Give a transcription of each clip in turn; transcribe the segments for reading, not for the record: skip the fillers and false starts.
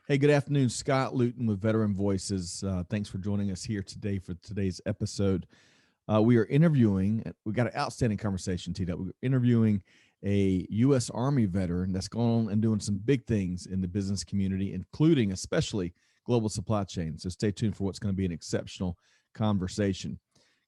Hey, good afternoon. Scott Luton with Veteran Voices. Thanks for joining us here today for today's episode. We got an outstanding conversation teed up. We're interviewing a U.S. Army veteran that's gone on and doing some big things in the business community, including especially global supply chain. So stay tuned for what's going to be an exceptional conversation.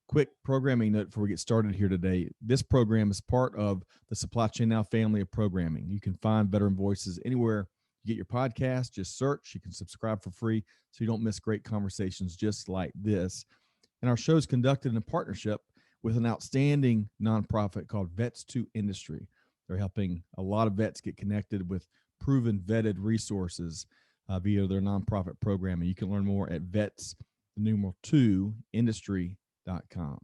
Quick programming note before we get started here today. This program is part of the Supply Chain Now family of programming. You can find Veteran Voices anywhere you get your podcast. Just search. You can subscribe for free so you don't miss great conversations just like this. And our show is conducted in a partnership with an outstanding nonprofit called Vets to Industry. They're helping a lot of vets get connected with proven vetted resources via their nonprofit program. And you can learn more at vets, the numeral 2 industry.com.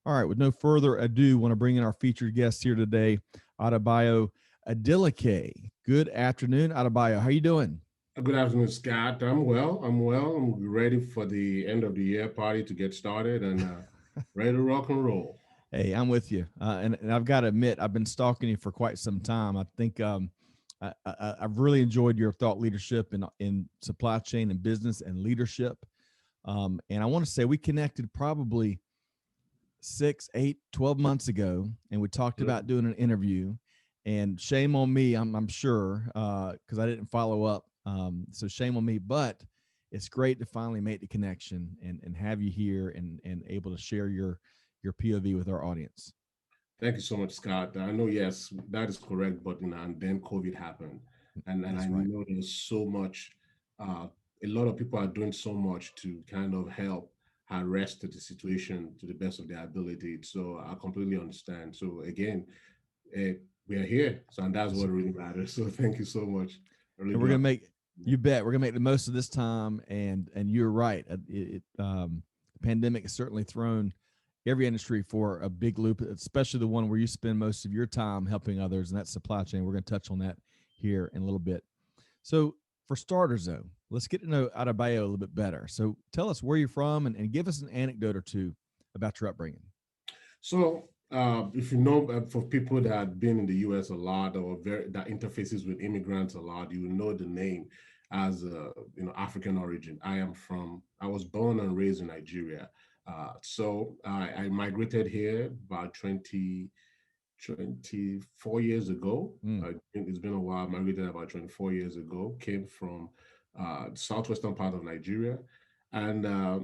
All right, with no further ado, want to bring in our featured guest here today, Adebayo Adeleke. Good afternoon, Adebayo. How you doing? Good afternoon, Scott. I'm well. I'm ready for the end of the year party to get started and ready to rock and roll. Hey, I'm with you. And I've got to admit, I've been stalking you for quite some time. I think I've really enjoyed your thought leadership in supply chain and business and leadership. And I want to say we connected probably 6, 8, 12 months ago, and we talked about doing an interview. And shame on me, I'm sure, because I didn't follow up. So shame on me, but it's great to finally make the connection and have you here and able to share your POV with our audience. Thank you so much, Scott. I know, yes, that is correct, but and then COVID happened, and I That's right. know there's so much. Uh, a lot of people are doing so much to kind of help arrest the situation to the best of their ability. So I completely understand. So again, uh, we are here, so and that's Yes, what sir. really matters. So thank you so much. I really And we're do gonna make appreciate it. you bet we're gonna make the most of this time. And you're right. The pandemic has certainly thrown every industry for a big loop, especially the one where you spend most of your time helping others, and that's supply chain. We're going to touch on that here in a little bit. So, for starters, though, let's get to know Adebayo a little bit better. So, tell us where you're from and give us an anecdote or two about your upbringing. So, if you know, for people that have been in the U.S. a lot or that interfaces with immigrants a lot, you will know the name as African origin. I was born and raised in Nigeria. So I migrated here about 24 years ago. Mm, I think it's been a while. I migrated about 24 years ago. Came from the southwestern part of Nigeria. And, I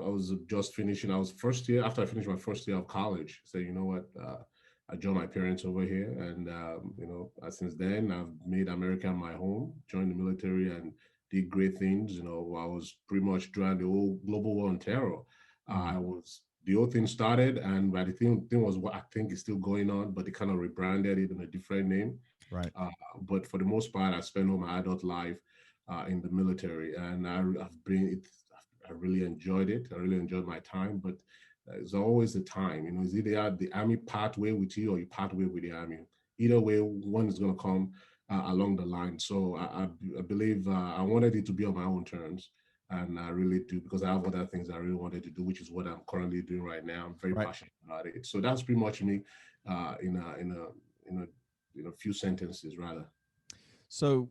was just finishing, I was first year, after I finished my first year of college, say, you know what, I joined my parents over here. And, since then, I've made America my home, joined the military and did great things. I was pretty much during the whole global war on terror. mm, The whole thing started, and but the thing was what I think is still going on, but they kind of rebranded it in a different name. right. Uh, but for the most part, I spent all my adult life in the military, and I've been it. I really enjoyed it. I really enjoyed my time, but there's always a time. It's either you have the army part way with you or you part way with the army. Either way, one is going to come along the line. So I believe I wanted it to be on my own terms, and I really do because I have other things I really wanted to do, which is what I'm currently doing right now. I'm very Right. passionate about it. So that's pretty much me in a few sentences rather. So,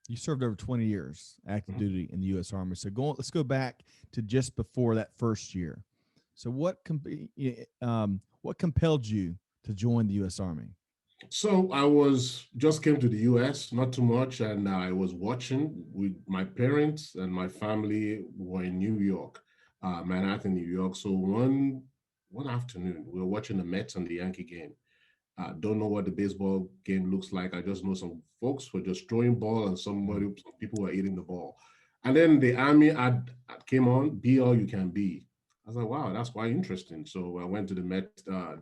you served over 20 years active Mhm. duty in the U.S. Army. So, let's go back to just before that first year. So, what compelled you to join the U.S. Army? So I was just came to the US, not too much, and I was watching with my parents and my family were in New York, Manhattan, New York. So one afternoon we were watching the Mets and the Yankee game. Don't know what the baseball game looks like. I just know some folks were just throwing ball and Mm, some people were eating the ball. And then the army ad came on, be all you can be. I was like, wow, that's quite interesting. So I went to the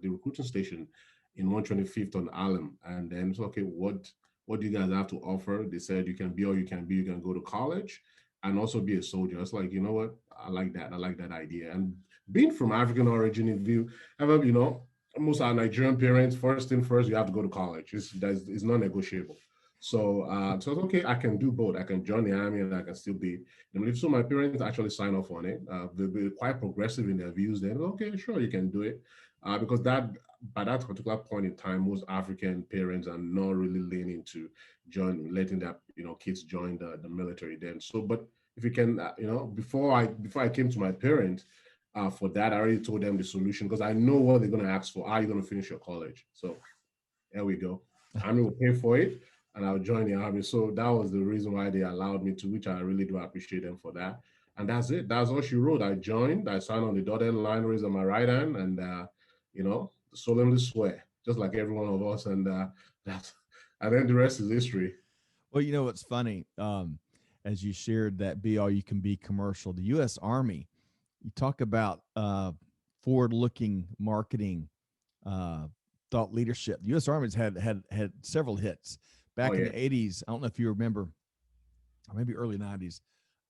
recruiting station in 125th on Allen. And then it's okay, what do you guys have to offer? They said you can be all you can be, you can go to college and also be a soldier. It's like, you know what? I like that. I like that idea. And being from African origin, if you ever, most our Nigerian parents, first thing first, you have to go to college. It's non-negotiable. So it's okay, I can do both. I can join the army and I can still be in the military. So my parents actually signed off on it. They were quite progressive in their views. Then okay, sure, you can do it, because that by that particular point in time, most African parents are not really leaning to join, letting their kids join the military. Then so, but if you can, before I came to my parents. For that, I already told them the solution because I know what they're going to ask for. Are you going to finish your college? So there we go. Army will pay for it, and I'll join the army. So that was the reason why they allowed me to, which I really do appreciate them for that. And that's it. That's all she wrote. I joined. I signed on the dotted line, raised on my right hand, and solemnly swear, just like every one of us. And that, and then the rest is history. Well, you know what's funny? As you shared that be all you can be commercial, the U.S. Army, you talk about forward-looking marketing, uh, thought leadership. The U.S. Army's had several hits Oh back in yeah, the '80s. I don't know if you remember, or maybe early '90s.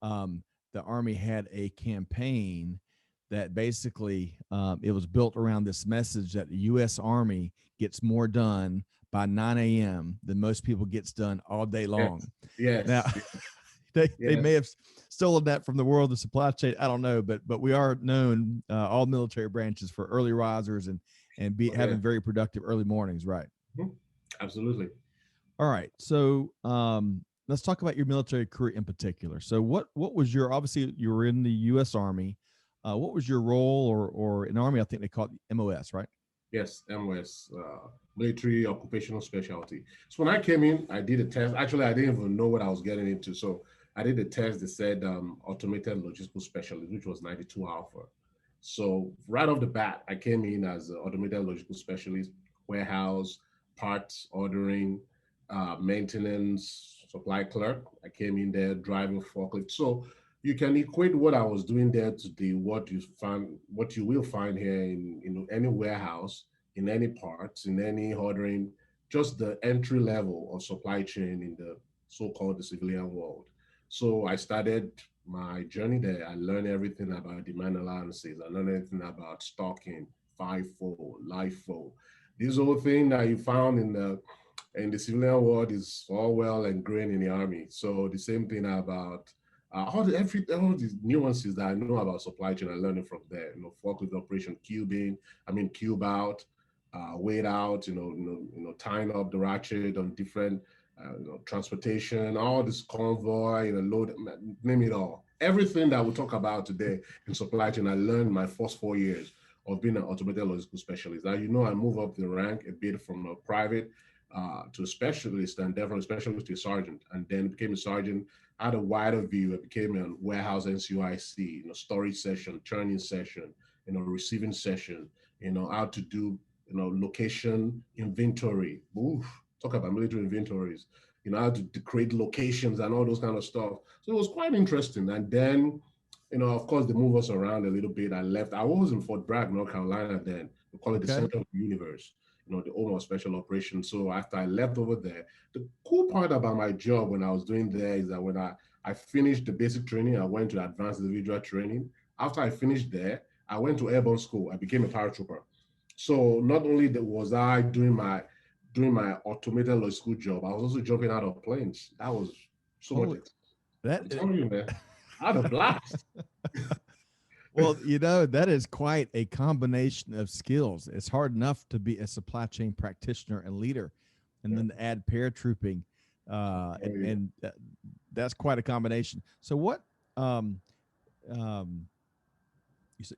Um, the Army had a campaign that basically it was built around this message that the U.S. Army gets more done by 9 a.m. than most people gets done all day long. yes, Now, yes, they may yes. have stolen that from the world of supply chain. I don't know, but we are known all military branches for early risers and be Oh yeah. having very productive early mornings, right? Mhm. Absolutely. All right, so let's talk about your military career in particular. So what was your, obviously you were in the U.S. Army. What was your role, or in the Army I think they call it MOS, right? Yes, MOS, military occupational specialty. So when I came in, I did a test. Actually, I didn't even know what I was getting into. So I did a test that said automated logistical specialist, which was 92 alpha. So right off the bat, I came in as an automated logistical specialist, warehouse, parts ordering, maintenance, supply clerk. I came in there driving forklift. So you can equate what I was doing there to the what you will find here in any warehouse, in any parts, in any ordering, just the entry level of supply chain in the so-called the civilian world. So I started my journey there. I learned everything about demand allowances. I learned everything about stocking, FIFO, LIFO. This whole thing that you found in the civilian world is all well and grain in the army. So the same thing about all these nuances that I know about supply chain, I learned it from there. Forklift operation, cube out, weight out. Tying up the ratchet on different, transportation, all this convoy, load, name it all. Everything that we talk about today in supply chain, I learned my first 4 years of being an automated logistical specialist. Now, I move up the rank a bit from a private to a specialist, and then from a specialist to a sergeant, and then became a sergeant. I had a wider view. I became a warehouse NCOIC, storage session, turning session, receiving session, how to do, location inventory. Oof, talk about military inventories, how to create locations and all those kind of stuff. So it was quite interesting. And then, of course, they move us around a little bit. I left. I was in Fort Bragg, North Carolina then. We call it the Okay. center of the universe, the home of special operations. So after I left over there, the cool part about my job when I was doing there is that when I finished the basic training, I went to advanced individual training. After I finished there, I went to airborne school. I became a paratrooper. So not only was I doing my automated logistical job, I was also jumping out of planes. That was so much. Holy, that I'm telling you, man, I had a blast. well, that is quite a combination of skills. It's hard enough to be a supply chain practitioner and leader, and Yeah, then to add paratrooping, oh, yeah. and that's quite a combination. So what? Um, um,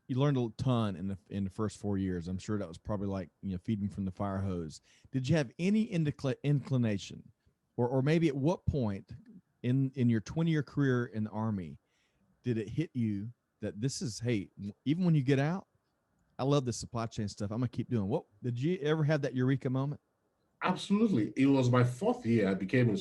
you learned a ton in the first 4 years. I'm sure that was probably like feeding from the fire hose. Did you have any inclination, or maybe at what point in your 20-year career in the Army did it hit you that this is, hey, even when you get out, I love this supply chain stuff. I'm gonna keep doing. What did you ever have that eureka moment? Absolutely. It was my fourth year. I became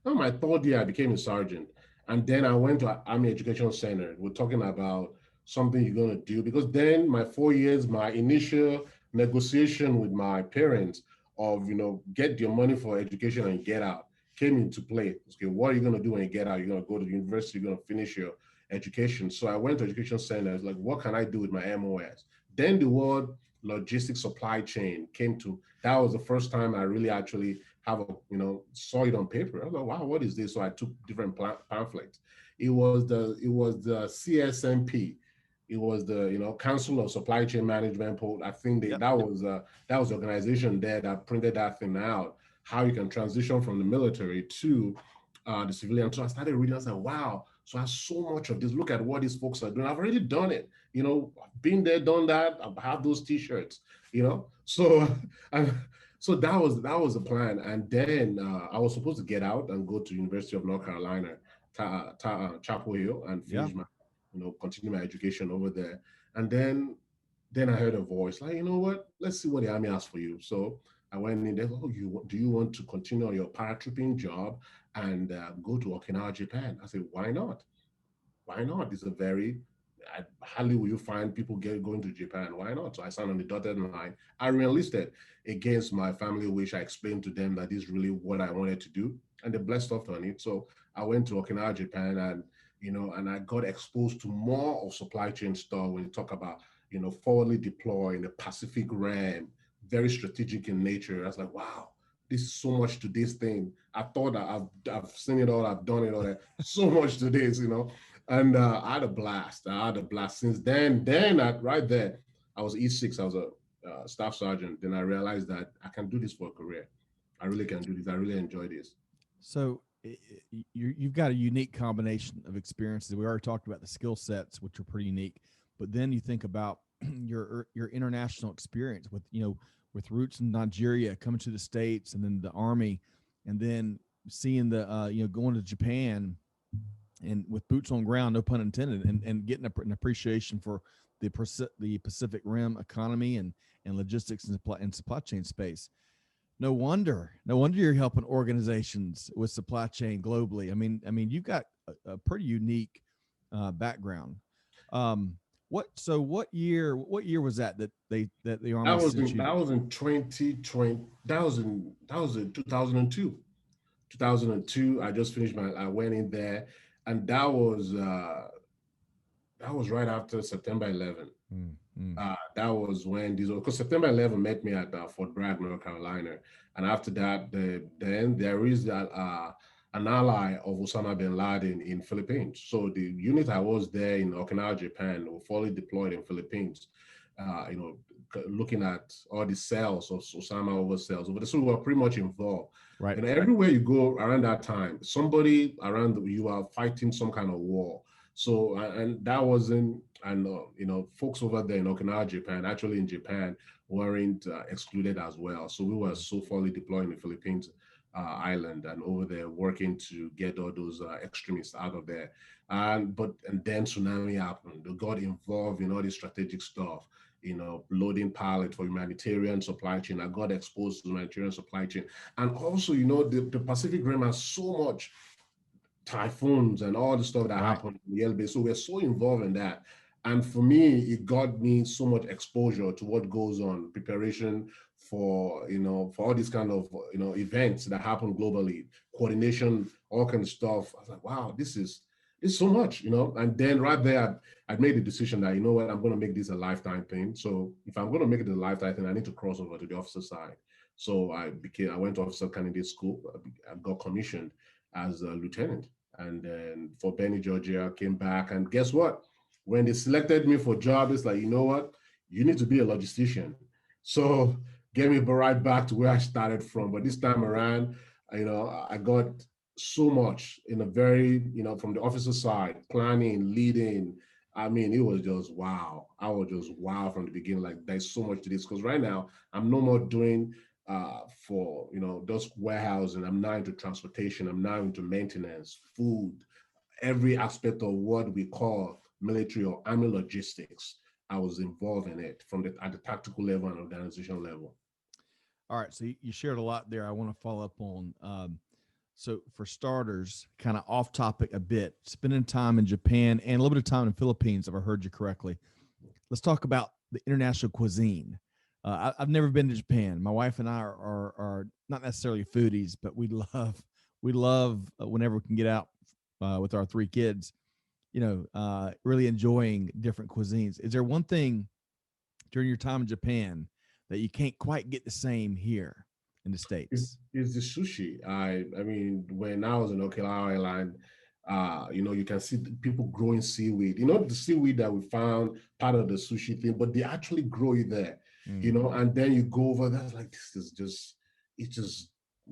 no, my third year. I became a sergeant, and then I went to Army Education Center. We're talking about something you're gonna do because then my 4 years, my initial negotiation with my parents of get your money for education and get out came into play. Okay, what are you gonna do when you get out? You're gonna go to the university. You're gonna finish your education. So I went to Education Center. I was like, what can I do with my MOS? Then the word logistics supply chain came to. That was the first time I really actually have a, saw it on paper. I was like, wow, what is this? So I took different pamphlets. It was the CSMP. It was the Council of Supply Chain Management. I think Yep. that was the organization there that printed that thing out. How you can transition from the military to the civilian. So I started reading. I said, wow. So I have so much of this. Look at what these folks are doing. I've already done it. I've been there, done that. I have those T-shirts. So I, so that was the plan. And then I was supposed to get out and go to University of North Carolina, Chapel Hill, and Yeah. finish my, continue my education over there. And then I heard a voice like, you know what? Let's see what the army has for you. So I went in there. Oh, do you want to continue your paratrooping job and go to Okinawa, Japan? I said, why not? Why not? It's a very hardly will you find people going to Japan. Why not? So I signed on the dotted line. I re-enlisted against my family wish. I explained to them that this is really what I wanted to do, and they blessed off on it. So I went to Okinawa, Japan, and and I got exposed to more of supply chain stuff when you talk about forwardly deploy in the Pacific realm, very strategic in nature. I was like, wow, this is so much to this thing. I thought that I've seen it all, I've done it all. That so much to this. And I had a blast. I had a blast. Since right there, I was E6. I was a staff sergeant. Then I realized that I can do this for a career. I really can do this. I really enjoy this. So you've got a unique combination of experiences. We already talked about the skill sets, which are pretty unique, but then you think about your international experience with with roots in Nigeria, coming to the States, and then the Army, and then seeing the going to Japan and with boots on ground, no pun intended, and getting an appreciation for the Pacific Rim economy and logistics and supply chain space. No wonder you're helping organizations with supply chain globally. I mean, you've got a pretty unique background. What year was that the Army That was sent in you? that was in 2020. That was in 2002. 2002. I just finished I went in there, and that was right after September 11th. Mm, mm. That was when these, because September 11 met me at Fort Bragg, North Carolina, and after that, then there is an ally of Osama bin Laden in Philippines. So the unit I was there in Okinawa, Japan, were fully deployed in Philippines. Uh, you know, Looking at all the cells of Osama over cells over there, so we were pretty much involved. Right. Everywhere you go around that time, somebody around you are fighting some kind of war. So and that wasn't, and folks over there in Okinawa, Japan, actually in Japan, weren't excluded as well. So we were so fully deployed in the Philippines island and over there working to get all those extremists out of there. And then tsunami happened. They got involved in all this strategic stuff. Loading pallet for humanitarian supply chain. I got exposed to humanitarian supply chain, and also the Pacific Rim has so much typhoons and all the stuff that Right. happened in the LB. So we're so involved in that. And for me, it got me so much exposure to what goes on, preparation for all these kind of events that happen globally, coordination, all kind of stuff. I was like, wow, this is so much. And then right there, I made the decision that what, I'm going to make this a lifetime thing. So if I'm going to make it a lifetime thing, I need to cross over to the officer side. So I went to officer candidate school. I got commissioned as a lieutenant, and then for Benny, Georgia, came back. And guess what? When they selected me for job, it's like, you know what? You need to be a logistician. So get me right back to where I started from. But this time around, I got so much in a very, from the officer side, planning, leading. I mean, it was just wow. I was just wow from the beginning. Like, there's so much to this. Because right now, I'm no more doing for those warehousing. I'm now into transportation. I'm now into maintenance, food, every aspect of what we call military or army logistics. I was involved in it at the tactical level and organization level. All right. So you shared a lot there. I want to follow up on. So for starters, kind of off topic a bit, spending time in Japan and a little bit of time in the Philippines, if I heard you correctly. Let's talk about the international cuisine. I've never been to Japan. My wife and I are not necessarily foodies, but we love whenever we can get out with our three kids. Really enjoying different cuisines. Is there one thing during your time in Japan that you can't quite get the same here? in the States? Is the sushi. I mean, when I was in Okinawa Island, you can see the people growing seaweed. The seaweed that we found part of the sushi thing, but they actually grow it there. Mm. And then you go over there, like this is just, it's just,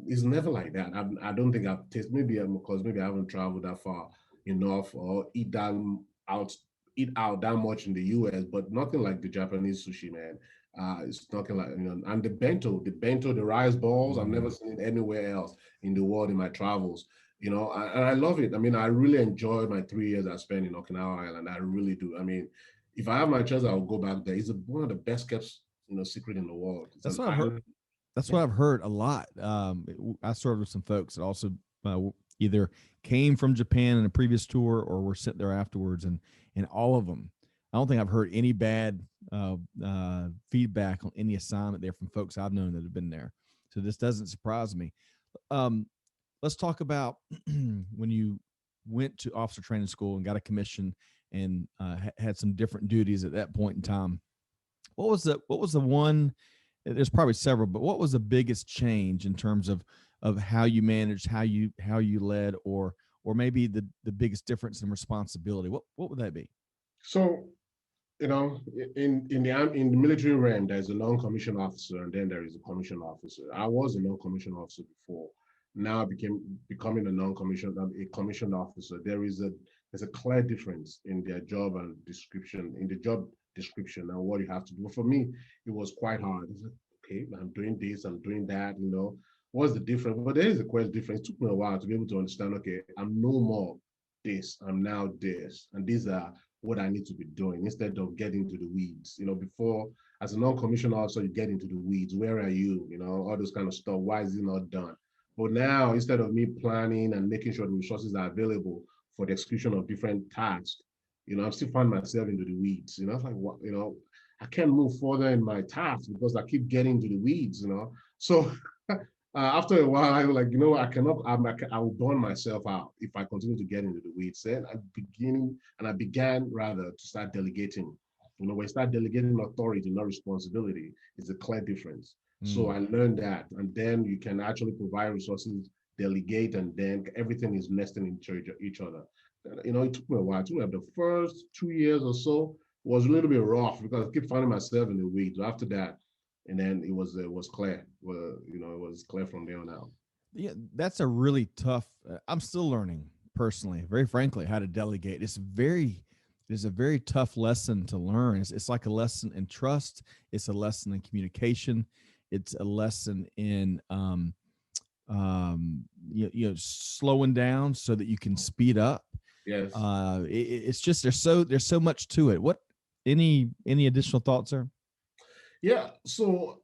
it's never like that. I don't think I've tasted. Maybe because maybe I haven't traveled that far enough or out eat out that much in the U.S. But nothing like the Japanese sushi, man. It's nothing like and the bento, the rice balls. I've never Mm. seen it anywhere else in the world in my travels. And I love it. I mean, I really enjoyed my 3 years I spent in Okinawa Island. I really do. I mean, if I have my chance, I'll go back there. It's one of the best kept, secret in the world. It's That's an what I've heard. island. That's Yeah. what I've heard a lot. I served with some folks that also either came from Japan in a previous tour or were sent there afterwards, and all of them. I don't think I've heard any bad feedback on any assignment there from folks I've known that have been there. So this doesn't surprise me. Um, let's talk about when you went to officer training school and got a commission and had some different duties at that point in time. What was the one? There's probably several, but what was the biggest change in terms of how you managed, how you led, or maybe the biggest difference in responsibility? What would that be? So in the military realm, there's a non-commissioned officer, and then there is a commissioned officer. I was a non-commissioned officer before. Now I became becoming a non-commissioned, a commissioned officer. There's a clear difference in their job and description, in the job description and what you have to do. For me, it was quite hard. It's like, okay, I'm doing this, I'm doing that. What's the difference? But there is a quite difference. It took me a while to be able to understand. Okay, I'm no more this. I'm now this, and these are what I need to be doing instead of getting to the weeds. Before, as a non-commissioned officer, you get into the weeds. Where are you? All those kind of stuff. Why is it not done? But now, instead of me planning and making sure the resources are available for the execution of different tasks, I'm still find myself into the weeds. It's like, what, I can't move further in my tasks because I keep getting to the weeds. So after a while, I was like, I cannot, I will burn myself out if I continue to get into the weeds. Then I began rather to start delegating. When you start delegating authority, not responsibility, it's a clear difference. So Mm. I learned that, and then you can actually provide resources, delegate, and then everything is nesting into each other. It took me a while. It took me the first 2 years or so was a little bit rough because I keep finding myself in the weeds. After that, and then it was clear. Well, it was clear from there on out. Yeah, that's a really tough. I'm still learning personally, very frankly, how to delegate. It's a very tough lesson to learn. It's like a lesson in trust. It's a lesson in communication. It's a lesson in slowing down so that you can speed up. Yes. It's just there's so much to it. What any additional thoughts, sir? Yeah. So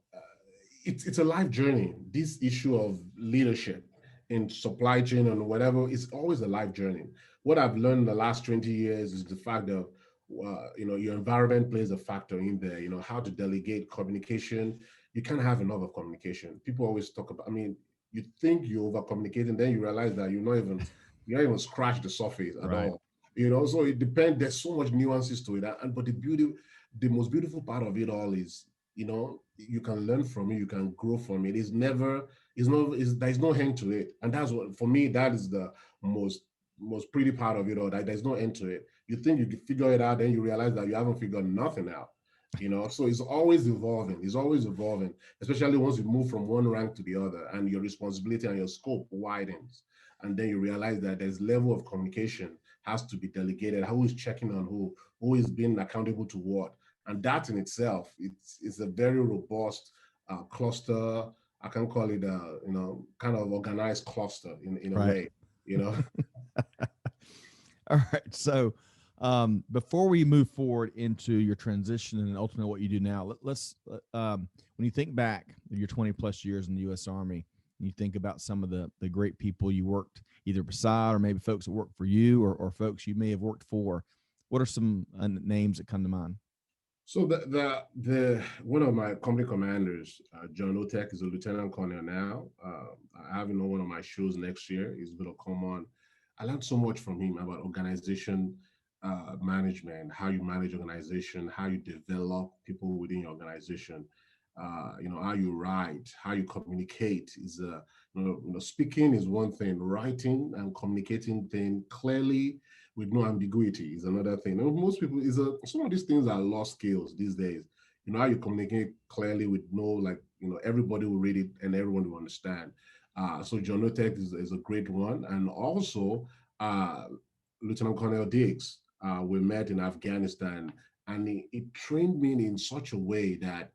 it's a life journey. This issue of leadership in supply chain and whatever is always a life journey. What I've learned in the last 20 years is the fact that your environment plays a factor in there. How to delegate communication. You can't have enough of communication. People always talk about. I mean, you think you're over communicating, then you realize that you're not even scratch the surface at Right. all. So it depends. There's so much nuances to it, and but the most beautiful part of it all is you can learn from it, you can grow from it. There's no end to it, and that's what for me that is the most pretty part of it all. That there's no end to it. You think you can figure it out, then you realize that you haven't figured nothing out. So it's always evolving. It's always evolving, especially once you move from one rank to the other, and your responsibility and your scope widens, and then you realize that there's level of communication has to be delegated. Who is checking on who is being accountable to what, and that in itself, it's a very robust cluster. I can call it a kind of organized cluster in a Right. way. You know. All right. So, before we move forward into your transition and ultimately what you do now, when you think back of your 20 plus years in the U.S. Army, and you think about some of the great people you worked either beside or maybe folks that worked for you or folks you may have worked for, what are some names that come to mind? So the one of my company commanders, John Otek, is a lieutenant colonel now. I have him on one of my shows next year. He's going to come on. I learned so much from him about organization management, how you manage organization, how you develop people within your organization. how you write, how you communicate is speaking is one thing, writing and communicating thing clearly with no ambiguity is another thing. Most people some of these things are lost skills these days. How you communicate clearly with no, like, everybody will read it and everyone will understand. So John Otek is a great one, and also uh, Lieutenant Colonel Diggs. We met in Afghanistan, and he trained me in such a way that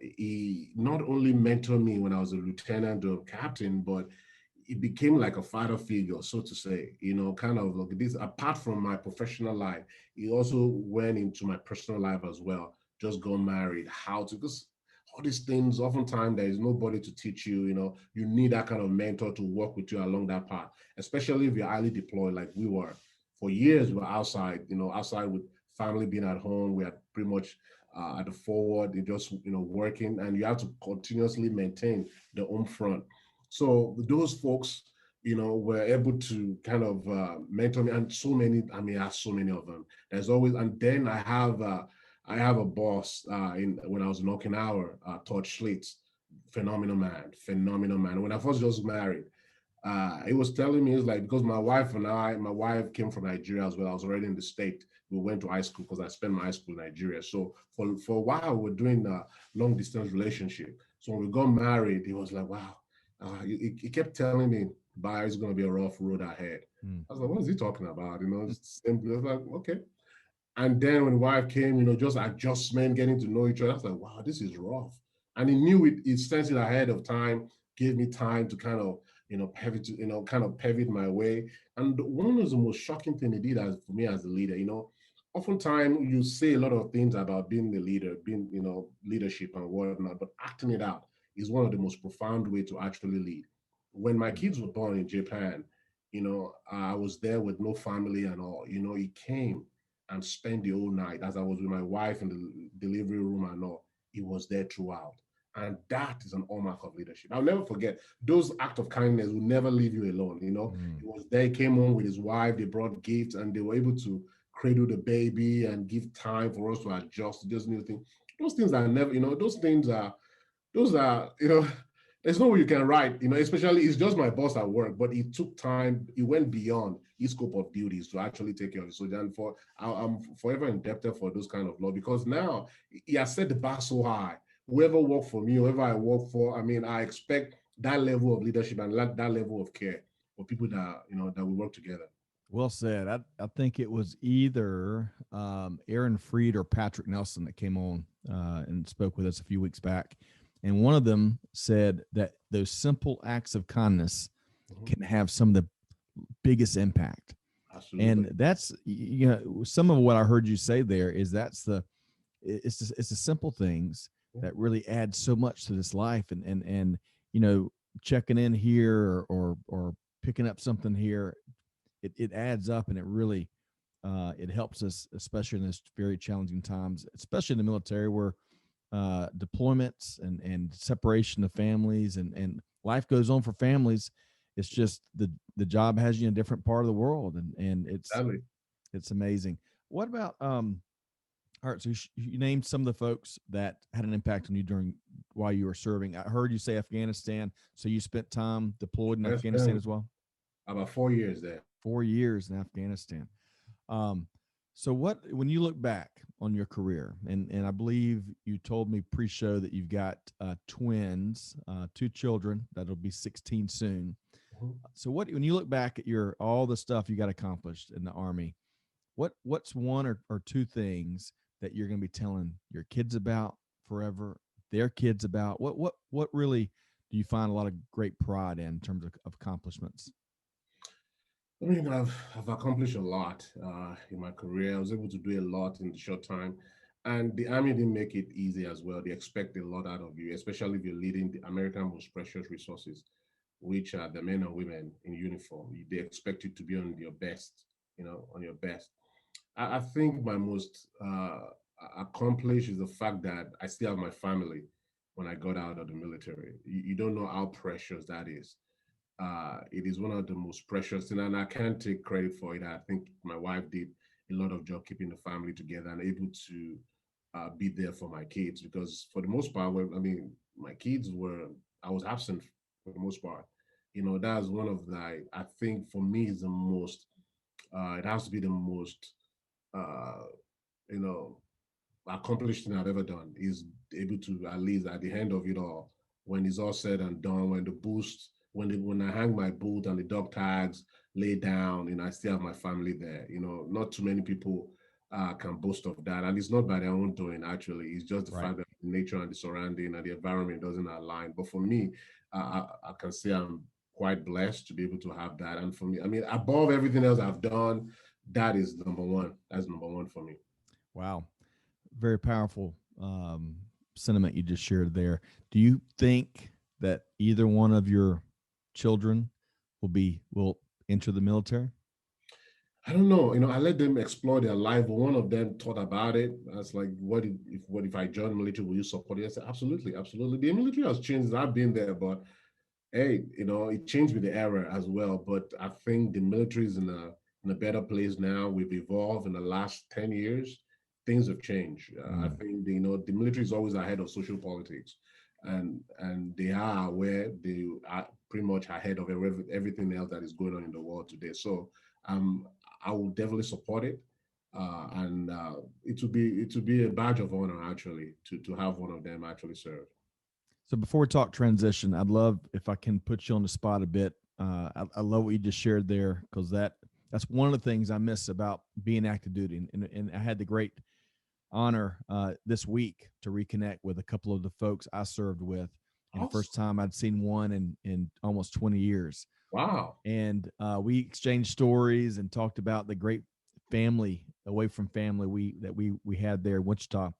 he not only mentored me when I was a lieutenant or captain, but he became like a father figure, so to say, kind of like this. Apart from my professional life, he also went into my personal life as well. Just got married, how to, because all these things, oftentimes there is nobody to teach you, you need that kind of mentor to work with you along that path, especially if you're highly deployed like we were. For years, we were outside, outside with family being at home. We had pretty much at the forward, you just working, and you have to continuously maintain the home front. So those folks, were able to kind of mentor me, and so many. I mean, I have so many of them. There's always, and then I have a boss in when I was in Okinawa, Todd Schlitz, phenomenal man. When I first just married, he was telling me, it's like, because my wife came from Nigeria as well. I was already in the state. We went to high school because I spent my high school in Nigeria. So for a while, we were doing a long distance relationship. So when we got married, he was like, wow. He kept telling me, bye, it's going to be a rough road ahead. Mm. I was like, what is he talking about? It's simple. I was like, okay. And then when the wife came, just adjustment, getting to know each other, I was like, wow, this is rough. And he knew it, he sensed it ahead of time, gave me time to kind of, kind of pivot my way. And one of the most shocking thing he did as for me as a leader, oftentimes you say a lot of things about being the leader, being, leadership and whatnot, but acting it out is one of the most profound way to actually lead. When my Mm. kids were born in Japan, I was there with no family and all. He came and spent the whole night as I was with my wife in the delivery room and all. He was there throughout. And that is an hallmark of leadership. I'll never forget those acts of kindness will never leave you alone. Mm. He was there, he came home with his wife, they brought gifts, and they were able to cradle the baby and give time for us to adjust to those new things. Those things are never, those are, there's no way you can write, especially it's just my boss at work, but it took time, it went beyond his scope of duties to actually take care of it. So then I'm forever indebted for those kind of law, because now he has set the bar so high. Whoever work for me, whoever I work for, I mean, I expect that level of leadership and that level of care for people that, that we work together. Well said. I think it was either Aaron Freed or Patrick Nelson that came on and spoke with us a few weeks back. And one of them said that those simple acts of kindness Mhm. can have some of the biggest impact. And Absolutely. that's, some of what I heard you say there is it's the simple things that really add so much to this life. And you know, checking in here or picking up something here, it adds up, and it really it helps us, especially in this very challenging times, especially in the military, where deployments and separation of families and life goes on for families. It's just the job has you in a different part of the world, and Exactly. it's amazing. What about all right, so you named some of the folks that had an impact on you during while you were serving. I heard you say Afghanistan, so you spent time deployed in I Afghanistan spent as well. about 4 years there. 4 years in Afghanistan. Um, so what when you look back on your career, and I believe you told me pre-show that you've got twins, two children that'll be 16 soon. Mhm. So what when you look back at your all the stuff you got accomplished in the Army, what's one or two things that you're going to be telling your kids about forever, their kids about? What really do you find a lot of great pride in terms of accomplishments? I mean, I've accomplished a lot in my career. I was able to do a lot in the short time, and the army didn't make it easy as well. They expect a lot out of you, especially if you're leading the American most precious resources, which are the men and women in uniform. They expect you to be on your best, on your best. I think my most accomplished is the fact that I still have my family when I got out of the military. You don't know how precious that is. It is one of the most precious things, and I can't take credit for it. I think my wife did a lot of job keeping the family together and able to be there for my kids, because for the most part, I mean, my kids were, I was absent for the most part. That's one of the, I think for me is the most, it has to be the most, uh, you know, accomplished thing I've ever done, is able to, at least at the end of it all, when it's all said and done, when the boost, when I hang my boot and the dog tags lay down, I still have my family there. Not too many people can boast of that, and it's not by their own doing. Actually, it's just the Right. fact that the nature and the surrounding and the environment doesn't align. But for me, I can say I'm quite blessed to be able to have that. And for me, I mean, above everything else I've done, that is number one. That's number one for me. Wow. Very powerful sentiment you just shared there. Do you think that either one of your children will enter the military? I don't know. I let them explore their life. But one of them thought about it. I was like, what if I join the military? Will you support it? I said, absolutely, absolutely. The military has changed. I've been there, but hey, it changed with the era as well. But I think the military is in a better place now. We've evolved in the last 10 years. Things have changed. I Mm. think the military is always ahead of social politics, and they are aware. They are pretty much ahead of everything else that is going on in the world today. So I will definitely support it. And it would be a badge of honor, actually, to have one of them actually serve. So before we talk transition, I'd love if I can put you on the spot a bit. I love what you just shared there, because that's one of the things I miss about being active duty. And I had the great honor this week to reconnect with a couple of the folks I served with, and the first Awesome. time I'd seen one in almost 20 years. Wow. And we exchanged stories and talked about the great family away from family we had there in Wichita.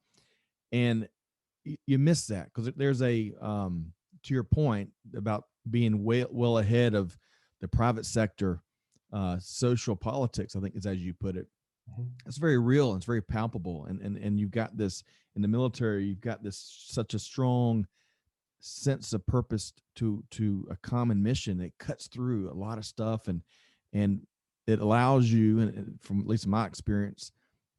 And you miss that, because there's a to your point about being well ahead of the private sector social politics, I think is as you put it. Mhm. It's very real and it's very palpable, and you've got this in the military. You've got this such a strong sense of purpose to a common mission. It cuts through a lot of stuff, and it allows you, and from at least my experience,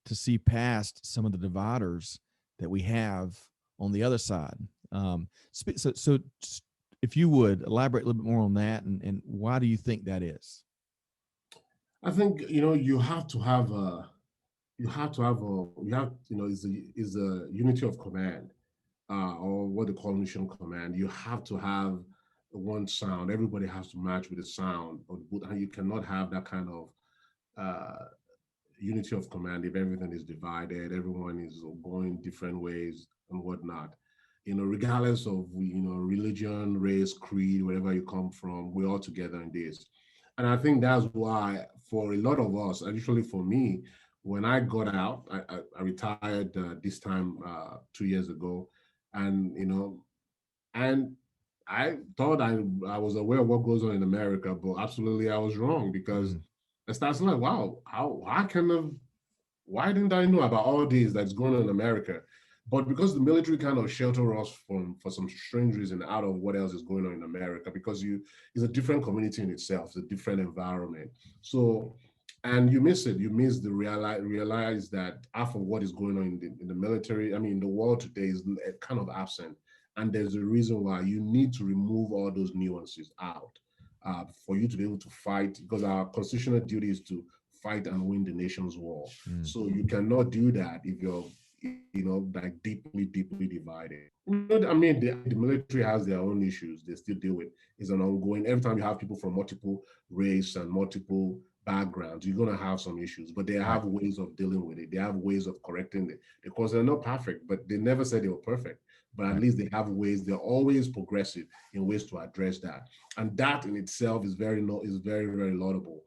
to see past some of the dividers that we have on the other side. So if you would elaborate a little bit more on that, and why do you think that is? I think you have is a unity of command, or what they call mission command. You have to have one sound. Everybody has to match with the sound, and you cannot have that kind of uh, unity of command if everything is divided, everyone is going different ways and whatnot. Regardless of religion, race, creed, wherever you come from, we're all together in this. And I think that's why for a lot of us, and usually for me, when I got out, I retired this time 2 years ago, and and I thought I was aware of what goes on in America, but absolutely I was wrong, because Mm, I started like, wow, how can have why didn't I know about all this that's going on in America? But because the military kind of shelter us from for some strange reason out of what else is going on in America, because it's a different community in itself, it's a different environment. So, and you miss it. You miss the realize that half of what is going on in the military, I mean, the world today is kind of absent. And there's a reason why you need to remove all those nuances out for you to be able to fight, because our constitutional duty is to fight and win the nation's war. mm, So you cannot do that if you're, like deeply, deeply divided. I mean, the military has their own issues they still deal with. It's an ongoing. Every time you have people from multiple race and multiple backgrounds, you're gonna have some issues. But they right. have ways of dealing with it. They have ways of correcting it, because they're not perfect. But they never said they were perfect. But at Right. least they have ways. They're always progressive in ways to address that, and that in itself is very, very laudable.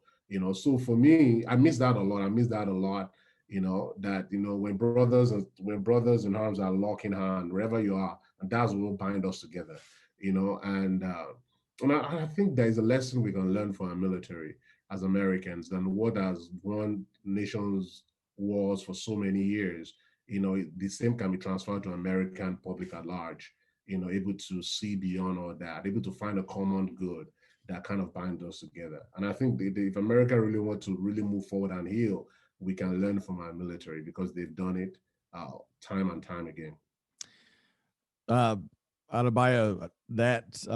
So for me, I miss that a lot. I miss that a lot. That when brothers in arms are locking hand wherever you are, and that's what will bind us together. And I think there is a lesson we can learn from our military as Americans than what has won nations wars for so many years. The same can be transferred to American public at large. Able to see beyond all that, able to find a common good that kind of bind us together. And I think if America really want to really move forward and heal, we can learn from our military, because they've done it. time and time again. Uh, Adebayo, that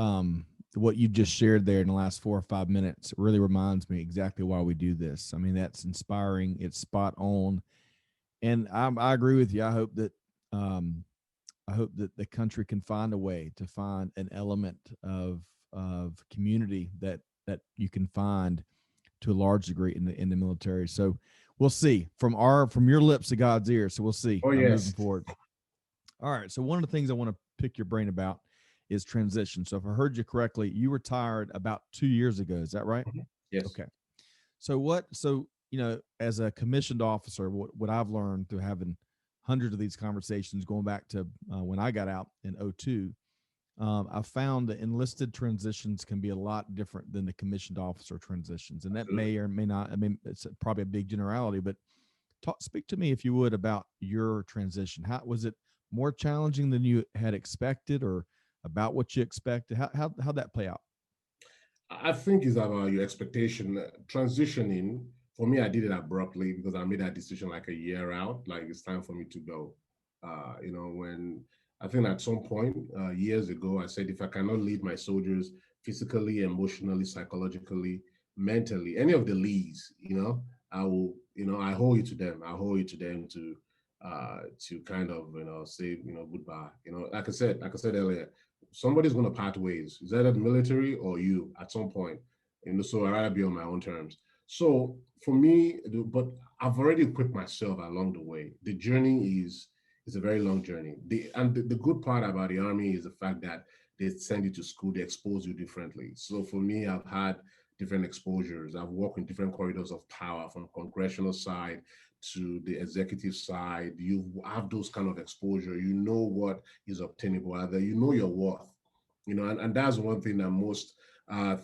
what you just shared there in the last 4 or 5 minutes really reminds me exactly why we do this. I mean, that's inspiring. It's spot on, and I agree with you. Um, I hope that the country can find a way to find an element of community that you can find to a large degree in the military. So we'll see from your lips to God's ears. So we'll see Oh moving yes. forward. All right. So one of the things I want to pick your brain about is transition. So if I heard you correctly, you retired about 2 years ago. Is that right? Mhm. Yes. Okay. So as a commissioned officer, what I've learned through having hundreds of these conversations going back to when I got out in '02, I found that enlisted transitions can be a lot different than the commissioned officer transitions. And that Absolutely. may or may not, I mean, it's probably a big generality, but speak to me, if you would, about your transition. How was it more challenging than you had expected, or about what you expected? How'd that play out? I think it's about your expectation. Transitioning, for me, I did it abruptly because I made that decision like a year out, like it's time for me to go. When I think at some point years ago, I said, if I cannot lead my soldiers physically, emotionally, psychologically, mentally, any of the leads, I will, I hold you to them. I hold you to them to kind of, say, goodbye. Like I said earlier, somebody's going to part ways. Is that the military or you at some point? So I'd rather be on my own terms. So for me, but I've already equipped myself along the way. The journey is a very long journey. The good part about the army is the fact that they send you to school, they expose you differently. So for me, I've had different exposures. I've worked in different corridors of power, from congressional side to the executive side. You have those kind of exposure. You know what is obtainable, either you know your worth, and that's one thing that most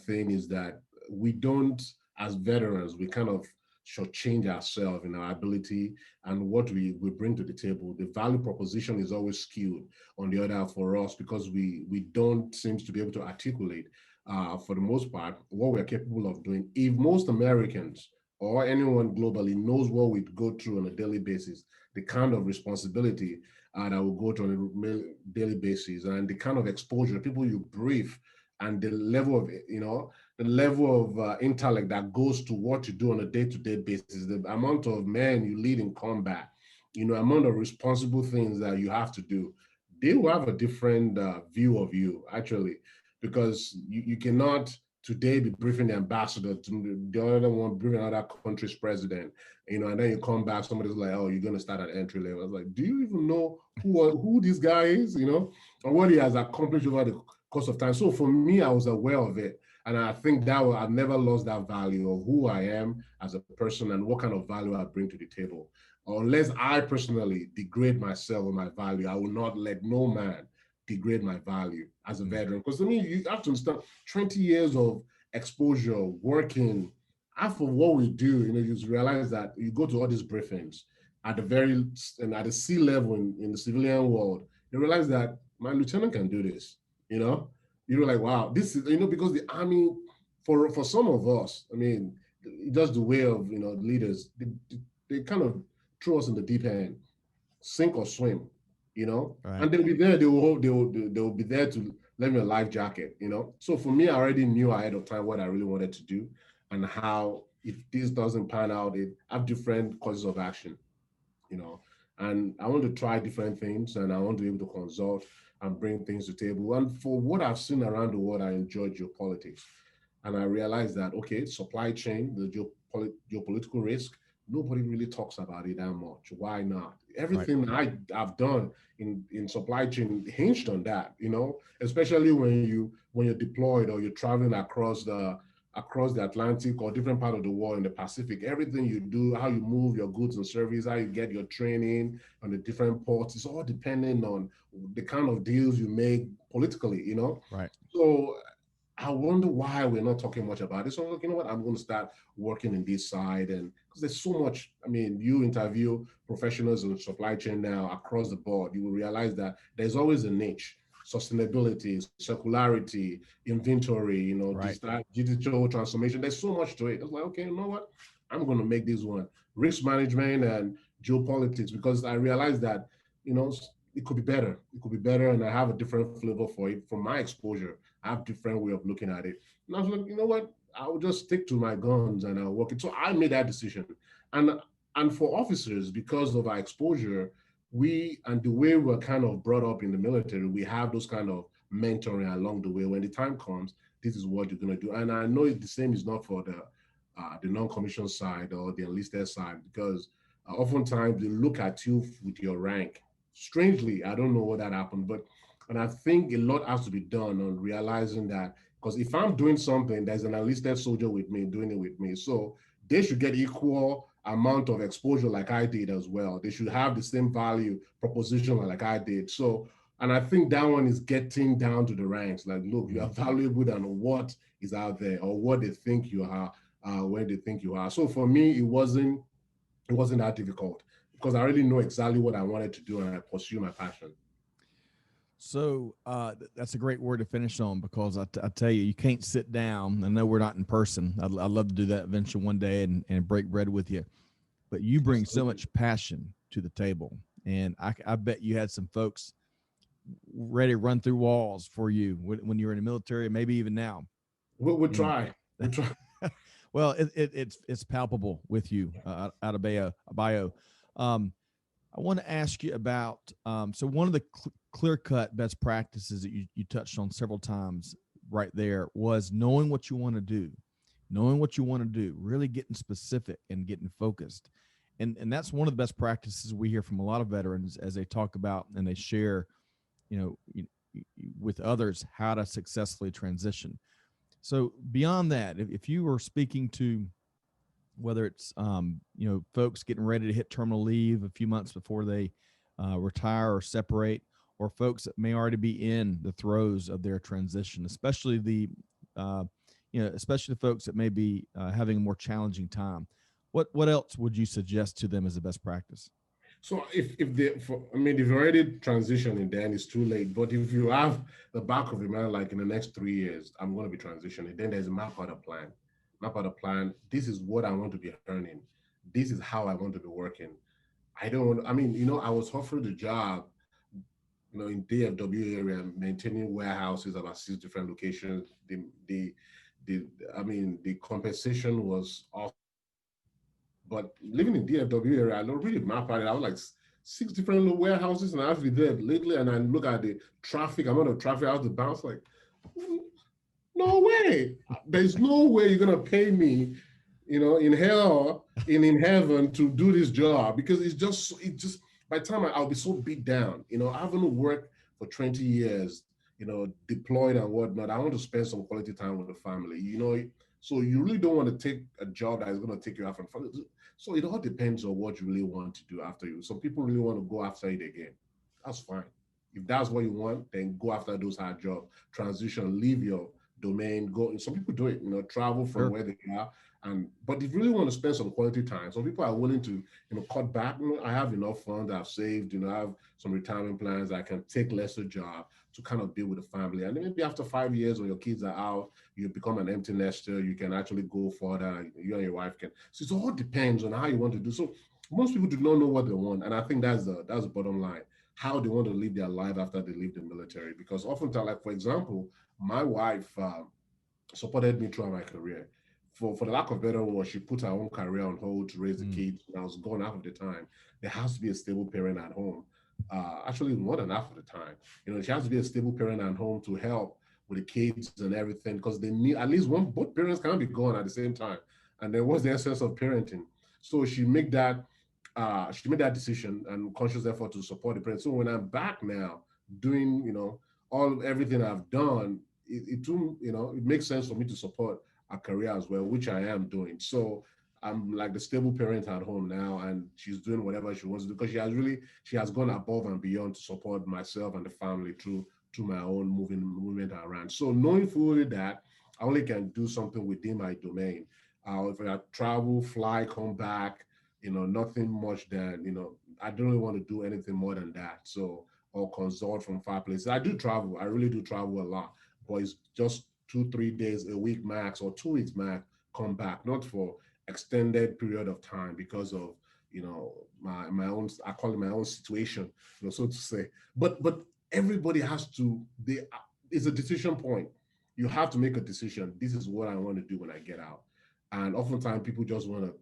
thing is that we don't, as veterans, we kind of shortchange ourselves in our ability and what we bring to the table. The value proposition is always skewed on the other for us because we don't seem to be able to articulate, for the most part, what we're capable of doing. If most Americans or anyone globally knows what we go through on a daily basis, the kind of responsibility that will go to on a daily basis, and the kind of exposure, people you brief, and the level of, the level of intellect that goes to what you do on a day-to-day basis, the amount of men you lead in combat, amount of responsible things that you have to do, they will have a different view of you, actually, because you cannot today be briefing the ambassador, to the other one briefing another country's president, and then you come back, somebody's like, oh, you're going to start at entry level. I was like, do you even know who this guy is, and what he has accomplished over the course of time? So for me, I was aware of it. And I think that I've never lost that value of who I am as a person and what kind of value I bring to the table. Unless I personally degrade myself or my value, I will not let no man degrade my value as a veteran. Because to me, you have to understand 20 years of exposure, working, half of what we do, you just realize that you go to all these briefings at the sea level in the civilian world, you realize that my lieutenant can do this, you know? You're like, wow, this is, because the army, for some of us, I mean, just the way of, leaders, they kind of throw us in the deep end, sink or swim, Right. and they'll be there. They will be there to lend me a life jacket, So for me, I already knew ahead of time what I really wanted to do, and how, if this doesn't pan out, it have different courses of action, you know. And I want to try different things, and I want to be able to consult and bring things to the table. And for what I've seen around the world, I enjoy geopolitics. And I realized that, okay, supply chain, the geopolitical risk, nobody really talks about it that much. Why not? Right. Everything I've done in supply chain hinged on that, especially when you're deployed or you're traveling across the Atlantic or different part of the world in the Pacific. Everything you do, how you move your goods and service, how you get your training on the different ports, it's all depending on the kind of deals you make politically. Right. So I wonder why we're not talking much about it. So look, you know what? I'm going to start working in this side, and because there's so much. I mean, you interview professionals in supply chain now across the board, you will realize that there's always a niche: sustainability, circularity, inventory, Right. digital transformation. There's so much to it. It's like, okay, you know what? I'm going to make this one risk management and geopolitics, because I realized that, you know, it could be better. It could be better, and I have a different flavor for it from my exposure. I have different way of looking at it. And I was like, you know what? I'll just stick to my guns and I'll work it. So I made that decision. And and for officers, because of our exposure, we and the way we're kind of brought up in the military, we have those kind of mentoring along the way. When the time comes, this is what you're gonna do. And I know the same is not for the non-commissioned side or the enlisted side, because oftentimes they look at you with your rank. Strangely, I don't know what that happened, but and I think a lot has to be done on realizing that, because if I'm doing something, there's an enlisted soldier with me doing it with me, so they should get equal amount of exposure like I did as well. They should have the same value proposition like I did. So, and I think that one is getting down to the ranks. Like, look, you are valuable than what is out there or what they think you are, where they think you are. So for me, it wasn't that difficult because I already know exactly what I wanted to do and I pursue my passion. So that's a great word to finish on, because I tell you, you can't sit down. I know we're not in person. I'd love to do that eventually one day and break bread with you. But you bring so Absolutely. much passion to the table. And I bet you had some folks ready to run through walls for you when you were in the military, maybe even now. We'll And try. We'll try. well, it's palpable with you, Adebayo. Abayo. Um, I want to ask you about so one of the clear cut best practices that you touched on several times right there was knowing what you want to do, really getting specific and getting focused. And that's one of the best practices we hear from a lot of veterans as they talk about and they share, you know, with others how to successfully transition. So beyond that, if you were speaking to whether it's folks getting ready to hit terminal leave a few months before they retire or separate, or folks that may already be in the throes of their transition, especially uh, especially the folks that may be having a more challenging time. What else would you suggest to them as a best practice? So if they, for, I mean, if you're already transitioning, then it's too late. But if you have the back of your mind, like in the next 3 years, I'm going to be transitioning, then there's a map out a plan. Map out a plan. This is what I want to be earning. This is how I want to be working. I don't want, I mean, I was offered a job, in DFW area, maintaining warehouses about 6 different locations. The I mean, the compensation was awesome. But living in DFW area, I don't really map out it. I was like 6 different little warehouses, and I have to be there lately. And I look at the traffic, amount of traffic, I have to bounce like, "Mm, no way. There's no way you're gonna pay me, in hell and in heaven to do this job, because it just by the time I'll be so beat down. I haven't worked for 20 years, deployed and whatnot. I want to spend some quality time with the family, So you really don't want to take a job that is going to take you off and front. So it all depends on what you really want to do after you. Some people really want to go after it again. That's fine. If that's what you want, then go after those hard jobs. Transition, leave your domain, go. Some people do it, travel from Sure. where they are. And but if you really want to spend some quality time, some people are willing to, cut back. I have enough funds I've saved, I have some retirement plans. I can take lesser job to kind of be with the family. And then maybe after 5 years when your kids are out, you become an empty nester, you can actually go further. You and your wife can. So it all depends on how you want to do. So most people do not know what they want. And I think that's the bottom line, how they want to live their life after they leave the military. Because oftentimes, like for example, my wife supported me throughout my career. For the lack of better word, she put her own career on hold to raise the Mm, kids. And I was gone half of the time. There has to be a stable parent at home. Actually, more than half of the time. She has to be a stable parent at home to help with the kids and everything, because they need at least one. Both parents can't be gone at the same time. And then what's the essence of parenting? So she made that decision and conscious effort to support the parents. So when I'm back now doing, everything I've done, it makes sense for me to support a career as well, which I am doing. So I'm like the stable parent at home now, and she's doing whatever she wants to do, because she has gone above and beyond to support myself and the family through my own movement around. So knowing fully that I only can do something within my domain. If I travel, fly, come back, nothing much than, I don't really want to do anything more than that. So, or consult from far places. I do travel. I really do travel a lot, but it's just 2, 3 days a week max or 2 weeks max, come back, not for extended period of time because of, my own, I call it my own situation, so to say. But everybody has to, it's a decision point. You have to make a decision. This is what I want to do when I get out. And oftentimes people just want to,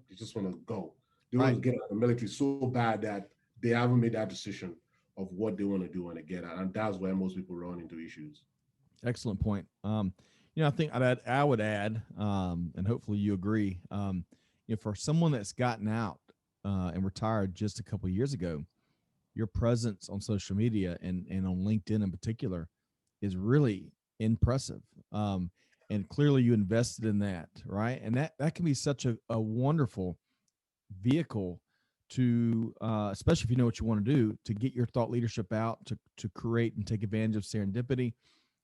they just want to go. They want Right. to get out of the military so bad that they haven't made that decision of what they want to do when they get out. And that's where most people run into issues. Excellent point. I think I would add, and hopefully you agree. For someone that's gotten out and retired just a couple of years ago, your presence on social media and on LinkedIn in particular is really impressive. And clearly you invested in that, right? And that can be such a wonderful vehicle to, especially if you know what you want to do, to get your thought leadership out, to create and take advantage of serendipity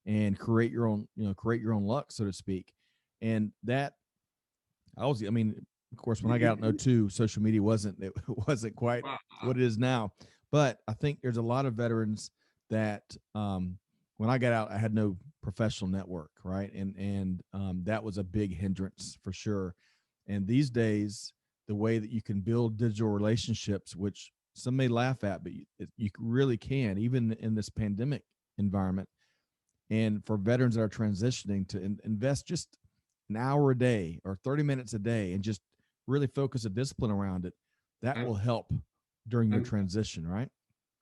and create your own luck, so to speak. And that I mean, of course, when I got out in '02, social media it wasn't quite what it is now. But I think there's a lot of veterans that when I got out, I had no professional network, right? And that was a big hindrance for sure. And these days, the way that you can build digital relationships, which some may laugh at, but you really can, even in this pandemic environment. And for veterans that are transitioning to invest just an hour a day or 30 minutes a day and just really focus a discipline around it, that And will help during your and transition, right?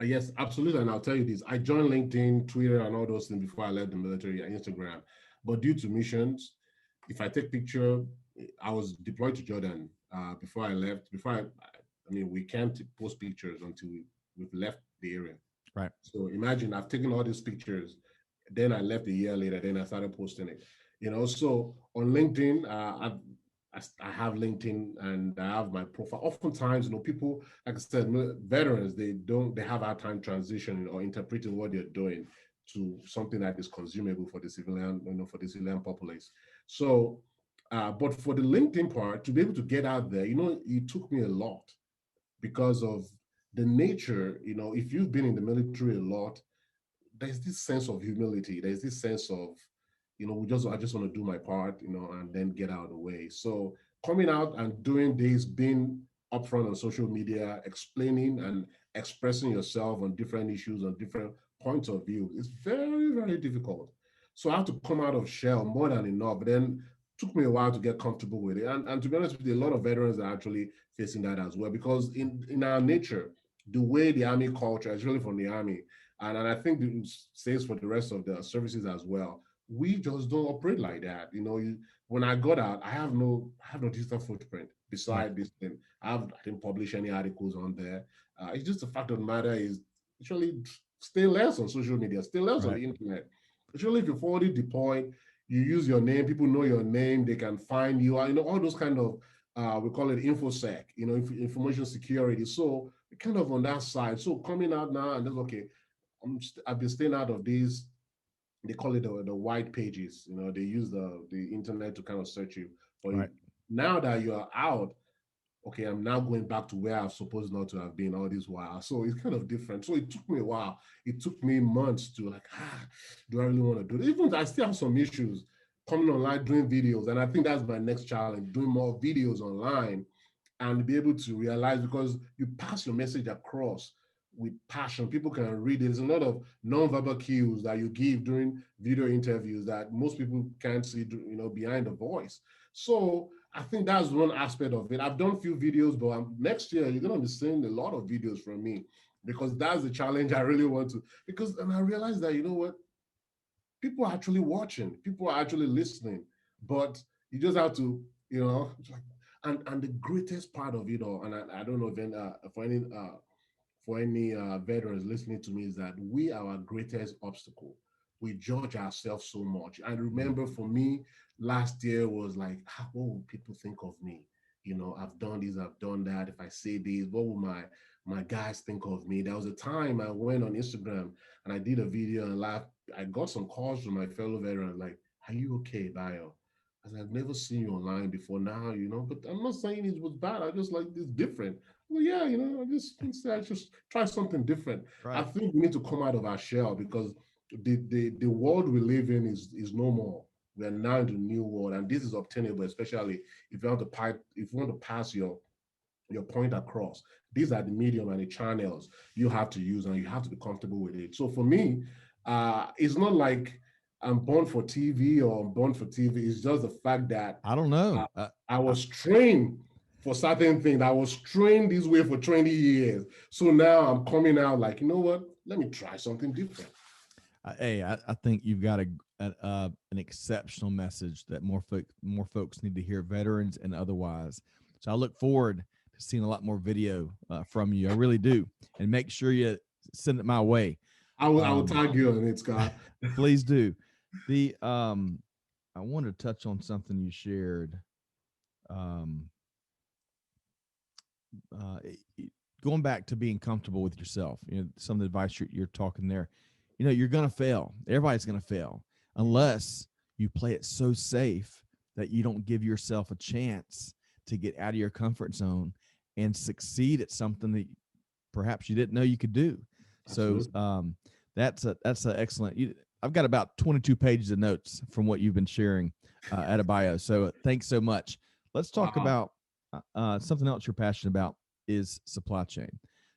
yes, absolutely. And I'll tell you this: I joined LinkedIn, Twitter, and all those things before I left the military, and Instagram. But due to missions, if I take picture, I was deployed to Jordan before I left. I mean, we can't post pictures until we've left the area. Right. So imagine I've taken all these pictures, then I left a year later, then I started posting it. So on LinkedIn, I have LinkedIn and I have my profile. Oftentimes, people, like I said, veterans, they have a hard time transitioning or interpreting what they're doing to something that is consumable for the civilian, for the civilian populace. So, but for the LinkedIn part, to be able to get out there, it took me a lot because of the nature. If you've been in the military a lot, there's this sense of humility. There's this sense of, I just want to do my part, and then get out of the way. So coming out and doing this, being upfront on social media, explaining and expressing yourself on different issues, on different points of view, is very, very difficult. So I have to come out of shell more than enough. But then took me a while to get comfortable with it. And to be honest with you, a lot of veterans are actually facing that as well, because in our nature, the way the army culture is really from the army, and I think it says for the rest of the services as well. We just don't operate like that. When I got out, I have no digital footprint Right. beside this thing. I didn't publish any articles on there. It's just the fact of the matter is actually stay less on social media, stay less on Right. the internet. Actually, if you're already deployed, you use your name, people know your name, they can find you. All those kind of we call it infosec, information security. So kind of on that side. So coming out now and that's okay. I've been staying out of these. They call it the white pages. They use the internet to kind of search you. But Right. now that you are out, okay, I'm now going back to where I'm supposed not to have been all this while. So it's kind of different. So it took me a while. It took me months to like, do I really want to do it? Even I still have some issues coming online, doing videos. And I think that's my next challenge, doing more videos online and be able to realize, because you pass your message across with passion. People can read it. There's a lot of non-verbal cues that you give during video interviews that most people can't see, behind the voice. So I think that's one aspect of it. I've done a few videos, but next year you're going to be seeing a lot of videos from me, because that's the challenge I really want to. And I realized that, what, people are actually watching, people are actually listening, but you just have to, it's like, and the greatest part of it all, and I don't know if for any veterans listening to me, is that we are our greatest obstacle. We judge ourselves so much. I Mm. remember for me, last year was like, what will people think of me? I've done this, I've done that. If I say this, what will my guys think of me? There was a time I went on Instagram and I did a video and laughed. I got some calls from my fellow veterans like, "Are you okay, Bio?" I said, "I've never seen you online before now, but I'm not saying it was bad. I just like this different." Well, yeah, I just try something different. I Right. think we need to come out of our shell, because the world we live in is no more. We are now in the new world, and this is obtainable, especially if you want to pass your point across. These are the medium and the channels you have to use, and you have to be comfortable with it. So for me, it's not like I'm born for TV or I'm born for TV. It's just the fact that I don't know. uh, I was trained for certain things. I was trained this way for 20 years. So now I'm coming out like, you know what? Let me try something different. Hey, I think you've got an exceptional message that more folks need to hear, veterans and otherwise. So I look forward to seeing a lot more video from you. I really do, and make sure you send it my way. I will tag you on it, Scott. Please do. The I want to touch on something you shared. Um, uh, Going back to being comfortable with yourself, some of the advice you're talking there, you're going to fail. Everybody's going to fail unless you play it so safe that you don't give yourself a chance to get out of your comfort zone and succeed at something that perhaps you didn't know you could do. So Absolutely. that's an excellent. I've got about 22 pages of notes from what you've been sharing at Adebayo. So thanks so much. Let's talk Wow. about something else you're passionate about is supply chain.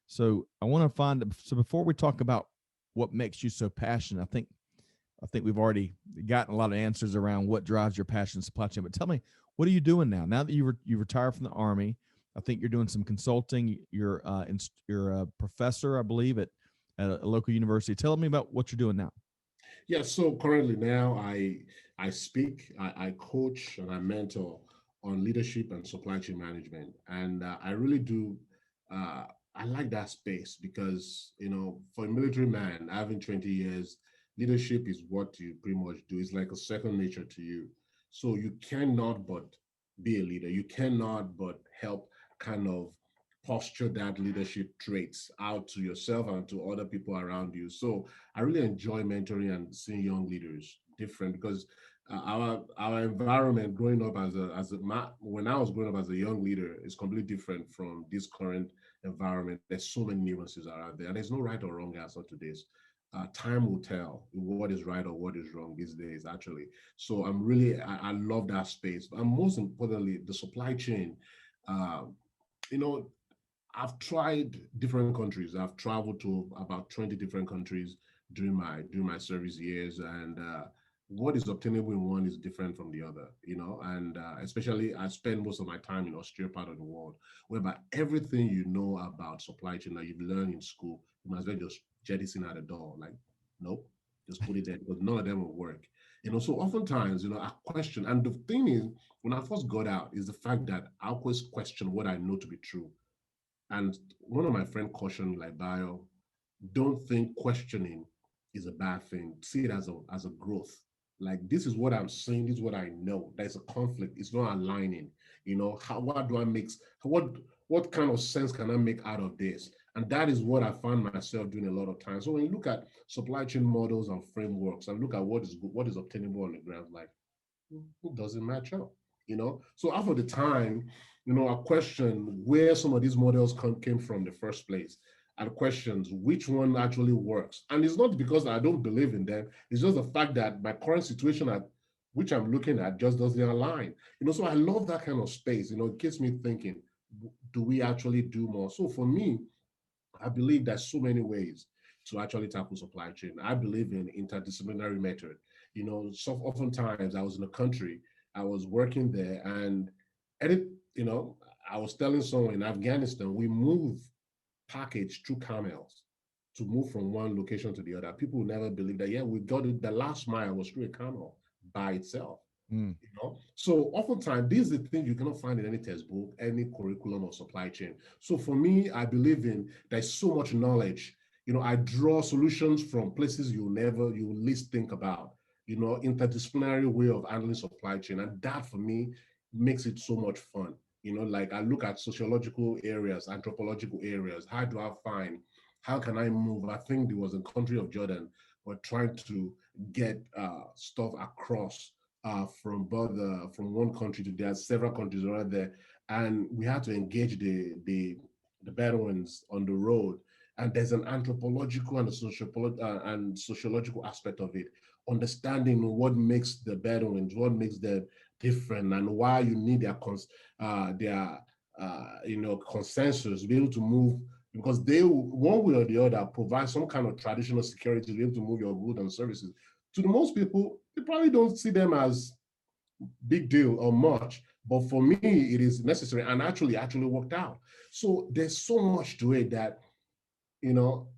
So I want to find. So before we talk about what makes you so passionate, I think we've already gotten a lot of answers around what drives your passion in supply chain. But tell me, what are you doing now? Now that you retired from the Army, I think you're doing some consulting. You're a professor, I believe, at a local university. Tell me about what you're doing now. Yeah, so currently now I speak, I coach, and I mentor on leadership and supply chain management, and I really do. Uh, I like that space because for a military man, having 20 years, leadership is what you pretty much do. It's like a second nature to you. So you cannot but be a leader. You cannot but help kind of posture that leadership traits out to yourself and to other people around you. So I really enjoy mentoring and seeing young leaders different because our environment growing up when I was growing up as a young leader is completely different from this current environment. There's so many nuances around there, and there's no right or wrong answer to this. Time will tell what is right or what is wrong these days, actually. So I love that space, and most importantly, the supply chain. Uh, you know, I've tried different countries. I've traveled to about 20 different countries during my service years, and what is obtainable in one is different from the other, and especially I spend most of my time in Australia part of the world, whereby everything about supply chain that you've learned in school, you might as well just jettison at the door. Like, nope, just put it there because none of them will work. So oftentimes, I question, and the thing is, when I first got out, is the fact that I always question what I know to be true. And one of my friend cautioned like Bio, don't think questioning is a bad thing. See it as a growth. Like, this is what I'm saying, this is what I know. There's a conflict. It's not aligning. What do I mix? What kind of sense can I make out of this? And that is what I found myself doing a lot of times. So when you look at supply chain models and frameworks and look at what is obtainable on the ground, like, who doesn't match up? So half of the time, I question where some of these models came from in the first place, and questions which one actually works. And it's not because I don't believe in them, it's just the fact that my current situation at which I'm looking at just doesn't align. So I love that kind of space. It gets me thinking, do we actually do more? So for me, I believe there's so many ways to actually tackle supply chain. I believe in interdisciplinary method. So oftentimes I was in a country, I was working there, and edit, I was telling someone in Afghanistan, we move package through camels to move from one location to the other. People will never believe that. Yeah, we got it. The last mile was through a camel by itself. Mm. So oftentimes these are the things you cannot find in any textbook, any curriculum or supply chain. So for me, I believe in there's so much knowledge. I draw solutions from places you least think about. Interdisciplinary way of handling supply chain, and that for me makes it so much fun. Like I look at sociological areas, anthropological areas. How can I move? I think there was a country of Jordan were trying to get stuff across from one country to there are several countries around there, and we had to engage the Bedouins on the road. And there's an anthropological and a sociological aspect of it, understanding what makes the Bedouins, what makes them different, and why you need their consensus, be able to move, because they, one way or the other, provide some kind of traditional security to be able to move your goods and services. To the most people, they probably don't see them as big deal or much, but for me, it is necessary, and actually worked out. So there's so much to it that,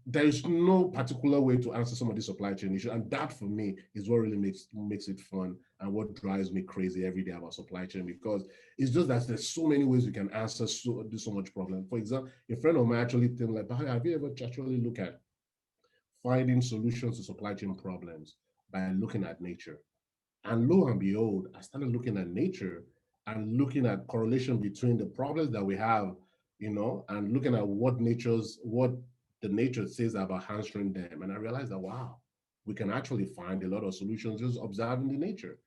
there is no particular way to answer some of the supply chain issues, and that for me is what really makes it fun and what drives me crazy every day about supply chain, because it's just that there's so many ways you can answer so much problem. For example, a friend of mine actually think like, "Hey, have you ever actually look at finding solutions to supply chain problems by looking at nature?" And lo and behold, I started looking at nature and looking at correlation between the problems that we have, and looking at what the nature says about answering them. And I realized that, wow, we can actually find a lot of solutions just observing the nature.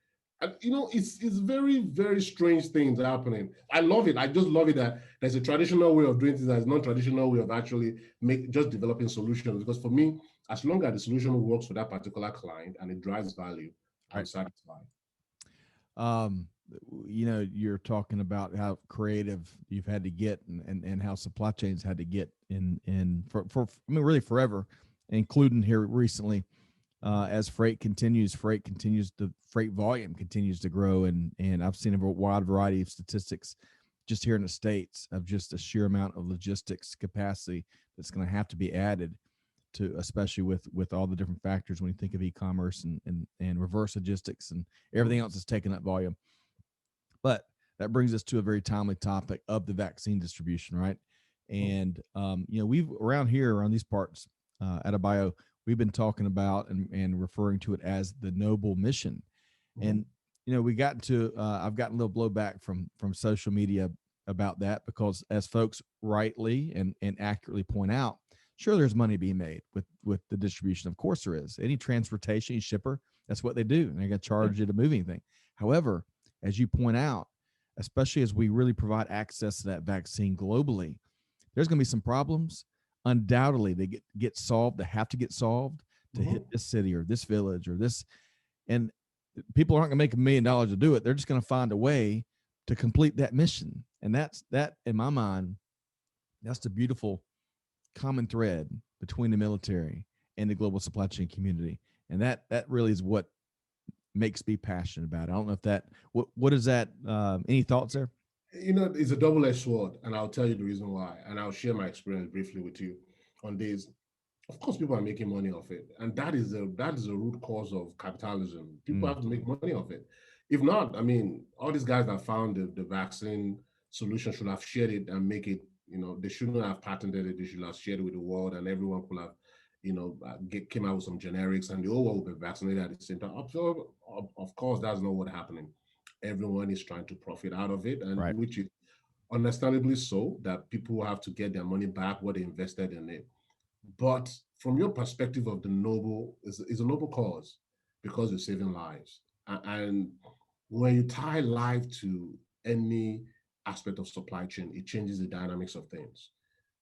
And, it's very, very strange things happening. I love it. I just love it that there's a traditional way of doing things, there's non-traditional way of actually just developing solutions. Because for me, as long as the solution works for that particular client and it drives value, I'm Right. satisfied. Um, you're talking about how creative you've had to get, and how supply chains had to get for I mean, really forever, including here recently. As freight volume continues to grow, and I've seen a wide variety of statistics just here in the States of just the sheer amount of logistics capacity that's going to have to be added to, especially with all the different factors when you think of e-commerce and reverse logistics and everything else that's taking up volume. But that brings us to a very timely topic of the vaccine distribution, right? And we've around here around these parts, Adebayo, we've been talking about and referring to it as the noble mission. And we got to I've gotten a little blowback from social media about that, because as folks rightly and accurately point out, sure, there's money being made with the distribution. Of course there is. Any transportation shipper, that's what they do, and they're going to charge you to move anything. However, as you point out, especially as we really provide access to that vaccine globally, there's going to be some problems. Undoubtedly, they get solved. They have to get solved to hit this city or this village or this, and people aren't going to make $1 million to do it. They're just going to find a way to complete that mission, and that in my mind, that's the beautiful common thread between the military and the global supply chain community, and that really is what makes me passionate about it. I don't know if that what is that. Any thoughts there? It's a double-edged sword, and I'll tell you the reason why, and I'll share my experience briefly with you on this. Of course, people are making money off it, and that is a root cause of capitalism. People have to make money off it. If not, I mean, all these guys that found the vaccine solution should have shared it and make it. They shouldn't have patented it. They should have shared it with the world, and everyone could have, came out with some generics, and the whole world will be vaccinated at the same time. Of course, that's not what's happening. Everyone is trying to profit out of it, and Right. which is understandably so, that people have to get their money back what they invested in it. But from your perspective of the noble, is a noble cause because you're saving lives. And when you tie life to any aspect of supply chain, it changes the dynamics of things.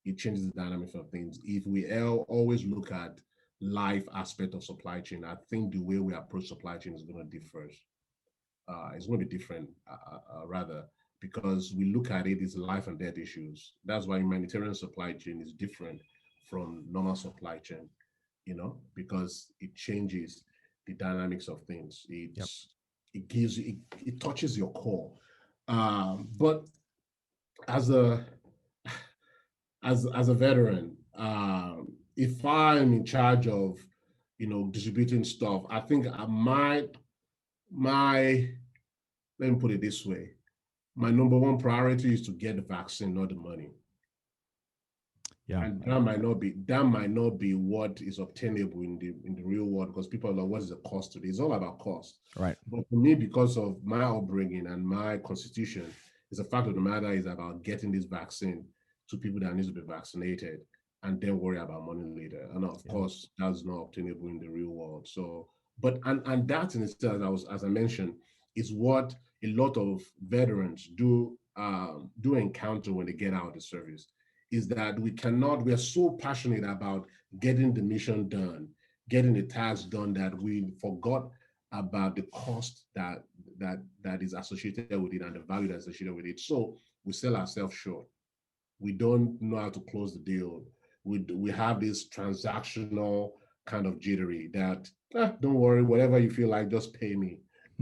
It changes the dynamics of things. If we always look at life aspect of supply chain, I think the way we approach supply chain is going to differ. It's going to be different, rather, because we look at it as life and death issues. That's why humanitarian supply chain is different from normal supply chain, because it changes the dynamics of things. Yep. It gives you, it touches your core. But as a as a veteran, if I'm in charge of, distributing stuff, I think my let me put it this way: my number one priority is to get the vaccine, not the money. Yeah. And that might not be what is obtainable in the real world, because people are like, what is the cost today? It's all about cost. Right. But for me, because of my upbringing and my constitution, is the fact of the matter is about getting this vaccine to people that need to be vaccinated, and then worry about money later. And of Yeah. course, that's not obtainable in the real world. So, but and that in itself, as I mentioned, is what a lot of veterans do encounter when they get out of the service, is that we are so passionate about getting the mission done, getting the task done, that we forgot about the cost that is associated with it and the value that's associated with it. So we sell ourselves short. We don't know how to close the deal. We have this transactional kind of jittery that don't worry, whatever you feel like, just pay me,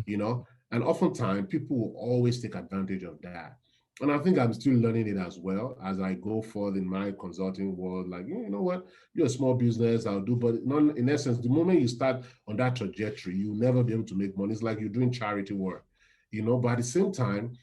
you know. And oftentimes people will always take advantage of that. And I think I'm still learning it as well as I go forward in my consulting world. Like, you know what, you're a small business, I'll do. But in essence, the moment you start on that trajectory, you'll never be able to make money. It's like you're doing charity work, you know. But at the same time,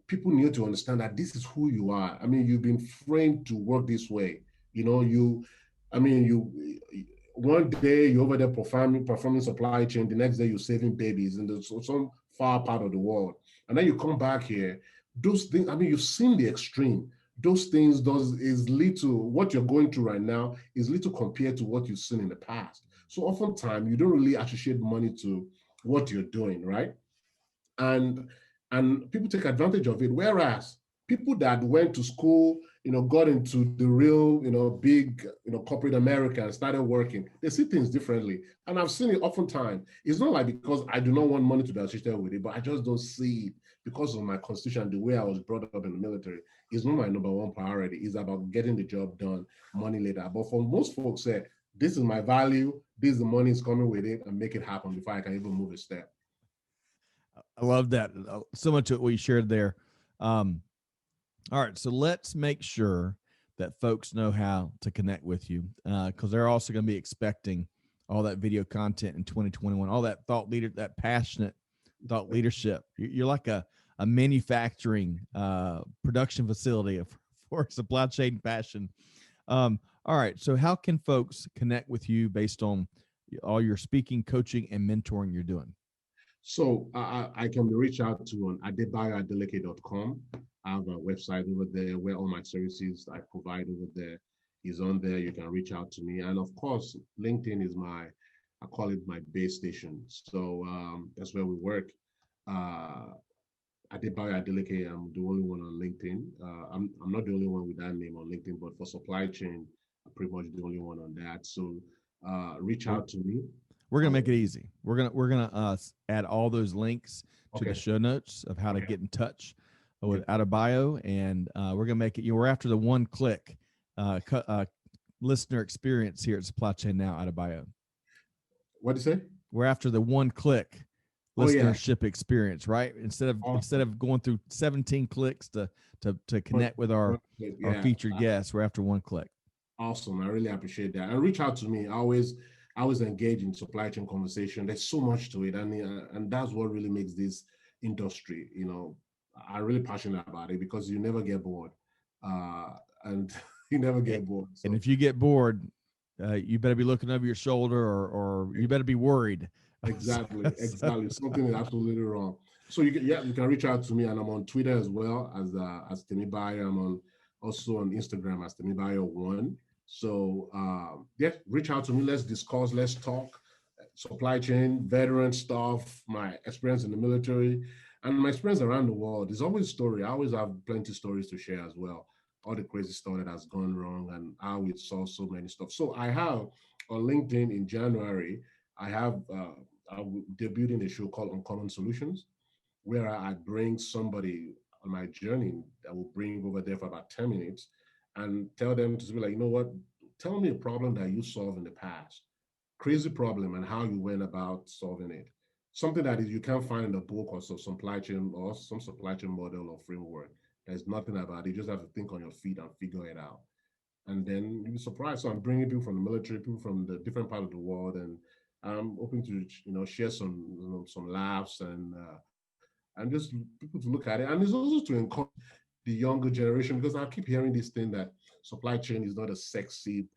people need to understand that this is who you are. I mean, you've been framed to work this way. You know, I mean, one day you're over there performing supply chain, the next day you're saving babies in some far part of the world. And then you come back here, those things, I mean, you've seen the extreme. Those things does is little, what you're going through right now is little compared to what you've seen in the past. So oftentimes you don't really associate money to what you're doing, right? and and people take advantage of it. Whereas people that went to school, you know, got into the real, you know, big, you know, corporate America and started working, they see things differently. And I've seen it oftentimes. It's not like because I do not want money to be associated with it, but I just don't see it because of my constitution, the way I was brought up in the military. Is not my number one priority. It's about getting the job done, money later. But for most folks, say this is my value, this is the money is coming with it, and make it happen before I can even move a step. I love that so much of what you shared there. Um, all right, so let's make sure that folks know how to connect with you because they're also going to be expecting all that video content in 2021, all that thought leader, that passionate thought leadership. You're like a manufacturing production facility for supply chain passion. All right, so how can folks connect with you based on all your speaking, coaching, and mentoring you're doing? So I can reach out to on adebayoadeleke.com. I have a website over there where all my services I provide over there is on there. You can reach out to me. And of course, LinkedIn is I call it my base station. So that's where we work. Uh, Adebayo Adeleke, I'm the only one on LinkedIn. I'm not the only one with that name on LinkedIn, but for supply chain, I'm pretty much the only one on that. So reach We're, out to me. we're gonna I'll, make it easy. We're gonna add all those links to the okay. show notes of how to Okay. get in touch Okay. with Adebayo, and we're gonna make it. We're after the one click listener experience here at Supply Chain Now, Adebayo. What do you say? We're after the one click Oh yeah. listenership experience, right? Instead Awesome. of going through 17 clicks to connect with our Yeah, featured guests, we're after one click. awesome. I really appreciate that. And reach out to me. I always engage in supply chain conversation. There's so much to it, and that's what really makes this industry. You know, I'm really passionate about it because you never get bored, and you never A- get bored. And So if you get bored, you better be looking over your shoulder, or you better be worried. exactly, So, exactly. Something is absolutely wrong. So you can reach out to me, and I'm on Twitter as well as Temibayo. I'm on also on Instagram as Temibayo1. So yeah, reach out to me. Let's discuss. Let's talk. Supply chain, veteran stuff, my experience in the military, and my experience around the world. There's always a story. I always have plenty of stories to share as well. All the crazy stuff that has gone wrong and how we solve so many stuff. So I have on LinkedIn in January, I have I'm debuting a show called Uncommon Solutions, where I bring somebody on my journey that will bring over there for about 10 minutes and tell them to be like, you know what, tell me a problem that you solved in the past, crazy problem, and how you went about solving it. Something that is you can't find in a book or some supply chain or some supply chain model or framework. There's nothing about it. You just have to think on your feet and figure it out, and then you'll be surprised. So I'm bringing people from the military, people from the different part of the world, and I'm hoping to share some laughs and just people to look at it, and it's also to encourage the younger generation because I keep hearing this thing that supply chain is not a sexy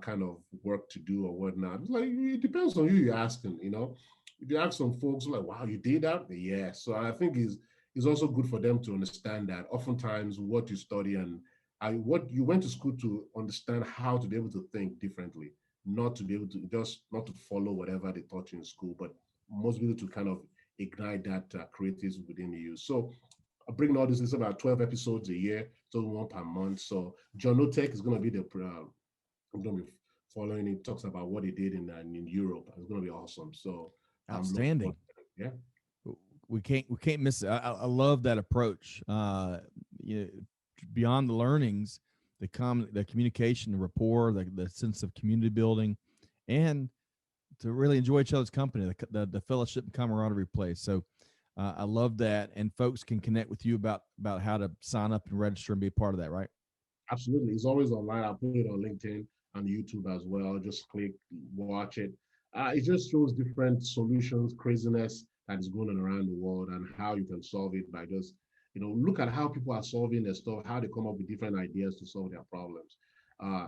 kind of work to do or whatnot. It's like it depends on who you're asking. You know, if you ask some folks like, "Wow, you did that?" Yeah. So I think is also good for them to understand that oftentimes what you study and what you went to school to understand how to be able to think differently, not to be able to just not to follow whatever they taught you in school, but must be able to kind of ignite that creatives within you. So I bring all this. It's about 12 episodes a year, so one per month. So John Otek is going to be I'm going to be following it. Talks about what he did in Europe. It's going to be awesome. So I'm looking forward Outstanding. to it. Yeah, We can't miss it. I love that approach. You know, beyond the learnings, the communication, the rapport, the sense of community building, and to really enjoy each other's company, the fellowship and camaraderie place. So I love that, and folks can connect with you about how to sign up and register and be a part of that, right? absolutely. It's always online. I'll put it on LinkedIn and YouTube as well. Just click, watch it. It just shows different solutions, craziness that is going on around the world, and how you can solve it by just, look at how people are solving their stuff, how they come up with different ideas to solve their problems.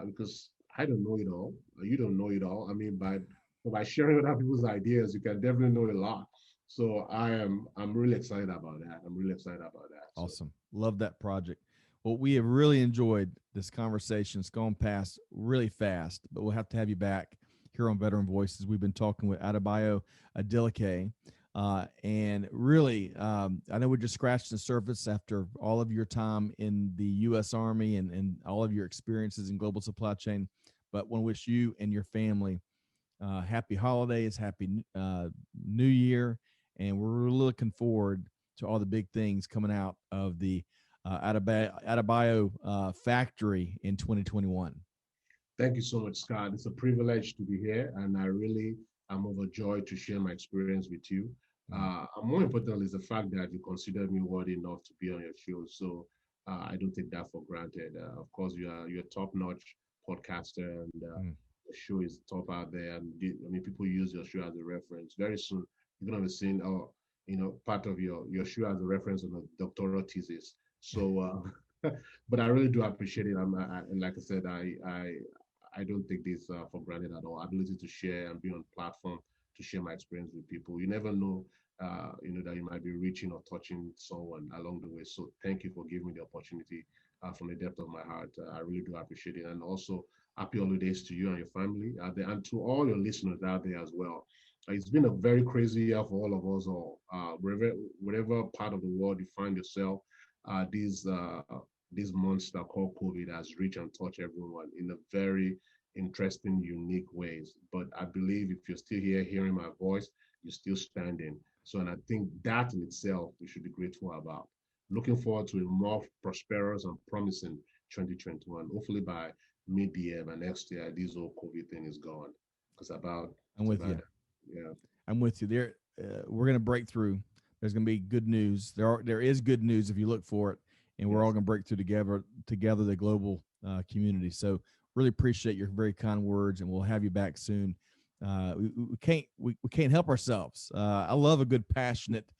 Because I don't know it all. You don't know it all. I mean, by sharing other people's ideas, you can definitely know a lot. So I'm really excited about that. I'm really excited about that. So Awesome. Love that project. Well, we have really enjoyed this conversation. It's gone past really fast, but we'll have to have you back here on Veteran Voices. We've been talking with Adebayo Adeleke. And really, I know we just scratched the surface after all of your time in the U.S. Army and all of your experiences in global supply chain, but want to wish you and your family happy holidays, happy New Year, and we're really looking forward to all the big things coming out of the Adebayo factory in 2021. thank you so much, Scott. It's a privilege to be here, and I really am overjoyed to share my experience with you. Mm. And more importantly, is the fact that you considered me worthy enough to be on your show. So I don't take that for granted. Of course, you're a top-notch podcaster, and Mm. the show is top out there. And I mean, people use your show as a reference. Very soon, you're gonna be seeing, part of your show as a reference on a doctoral thesis. So, but I really do appreciate it. And like I said, I don't take this for granted at all. Ability to share and be on platform to share my experience with people. You never know, that you might be reaching or touching someone along the way. So thank you for giving me the opportunity from the depth of my heart. I really do appreciate it. And also, happy holidays to you and your family out there, and to all your listeners out there as well. It's been a very crazy year for all of us all. Wherever part of the world you find yourself, this monster called COVID has reached and touched everyone in a very interesting, unique ways. But I believe if you're still here hearing my voice, you're still standing. So, and I think that in itself we should be grateful about. Looking forward to a more prosperous and promising 2021. Hopefully by mid-year, by next year, this whole COVID thing is gone. Because I'm it's with about you. that. Yeah. I'm with you. We're going to break through. There's going to be good news. There is good news if you look for it, and we're all Yes. going to break through together the global community. So really appreciate your very kind words, and we'll have you back soon. We can't help ourselves. I love a good passionate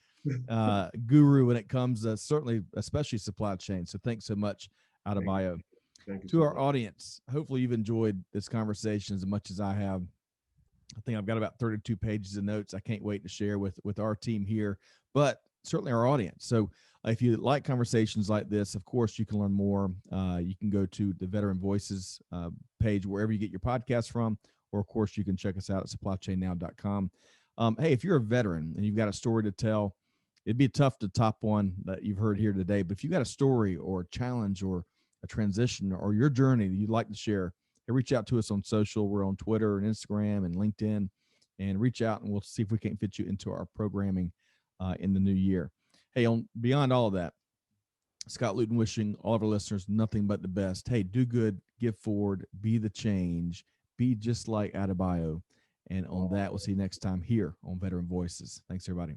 guru when it comes, certainly especially supply chain. So thanks so much, Thank you. Adebayo. Thank you To so our much. audience, hopefully you've enjoyed this conversation as much as I have. I think I've got about 32 pages of notes I can't wait to share with our team here, but certainly our audience. So if you like conversations like this, of course, you can learn more. You can go to the Veteran Voices page wherever you get your podcast from, or of course, you can check us out at supplychainnow.com. Hey, if you're a veteran and you've got a story to tell, it'd be tough to top one that you've heard here today. But if you got a story or a challenge or a transition or your journey that you'd like to share, reach out to us on social. We're on Twitter and Instagram and LinkedIn, and reach out and we'll see if we can't fit you into our programming in the new year. Hey, on beyond all of that, Scott Luton wishing all of our listeners nothing but the best. Hey, do good, give forward, be the change, be just like Adebayo. And on that, we'll see you next time here on Veteran Voices. Thanks, everybody.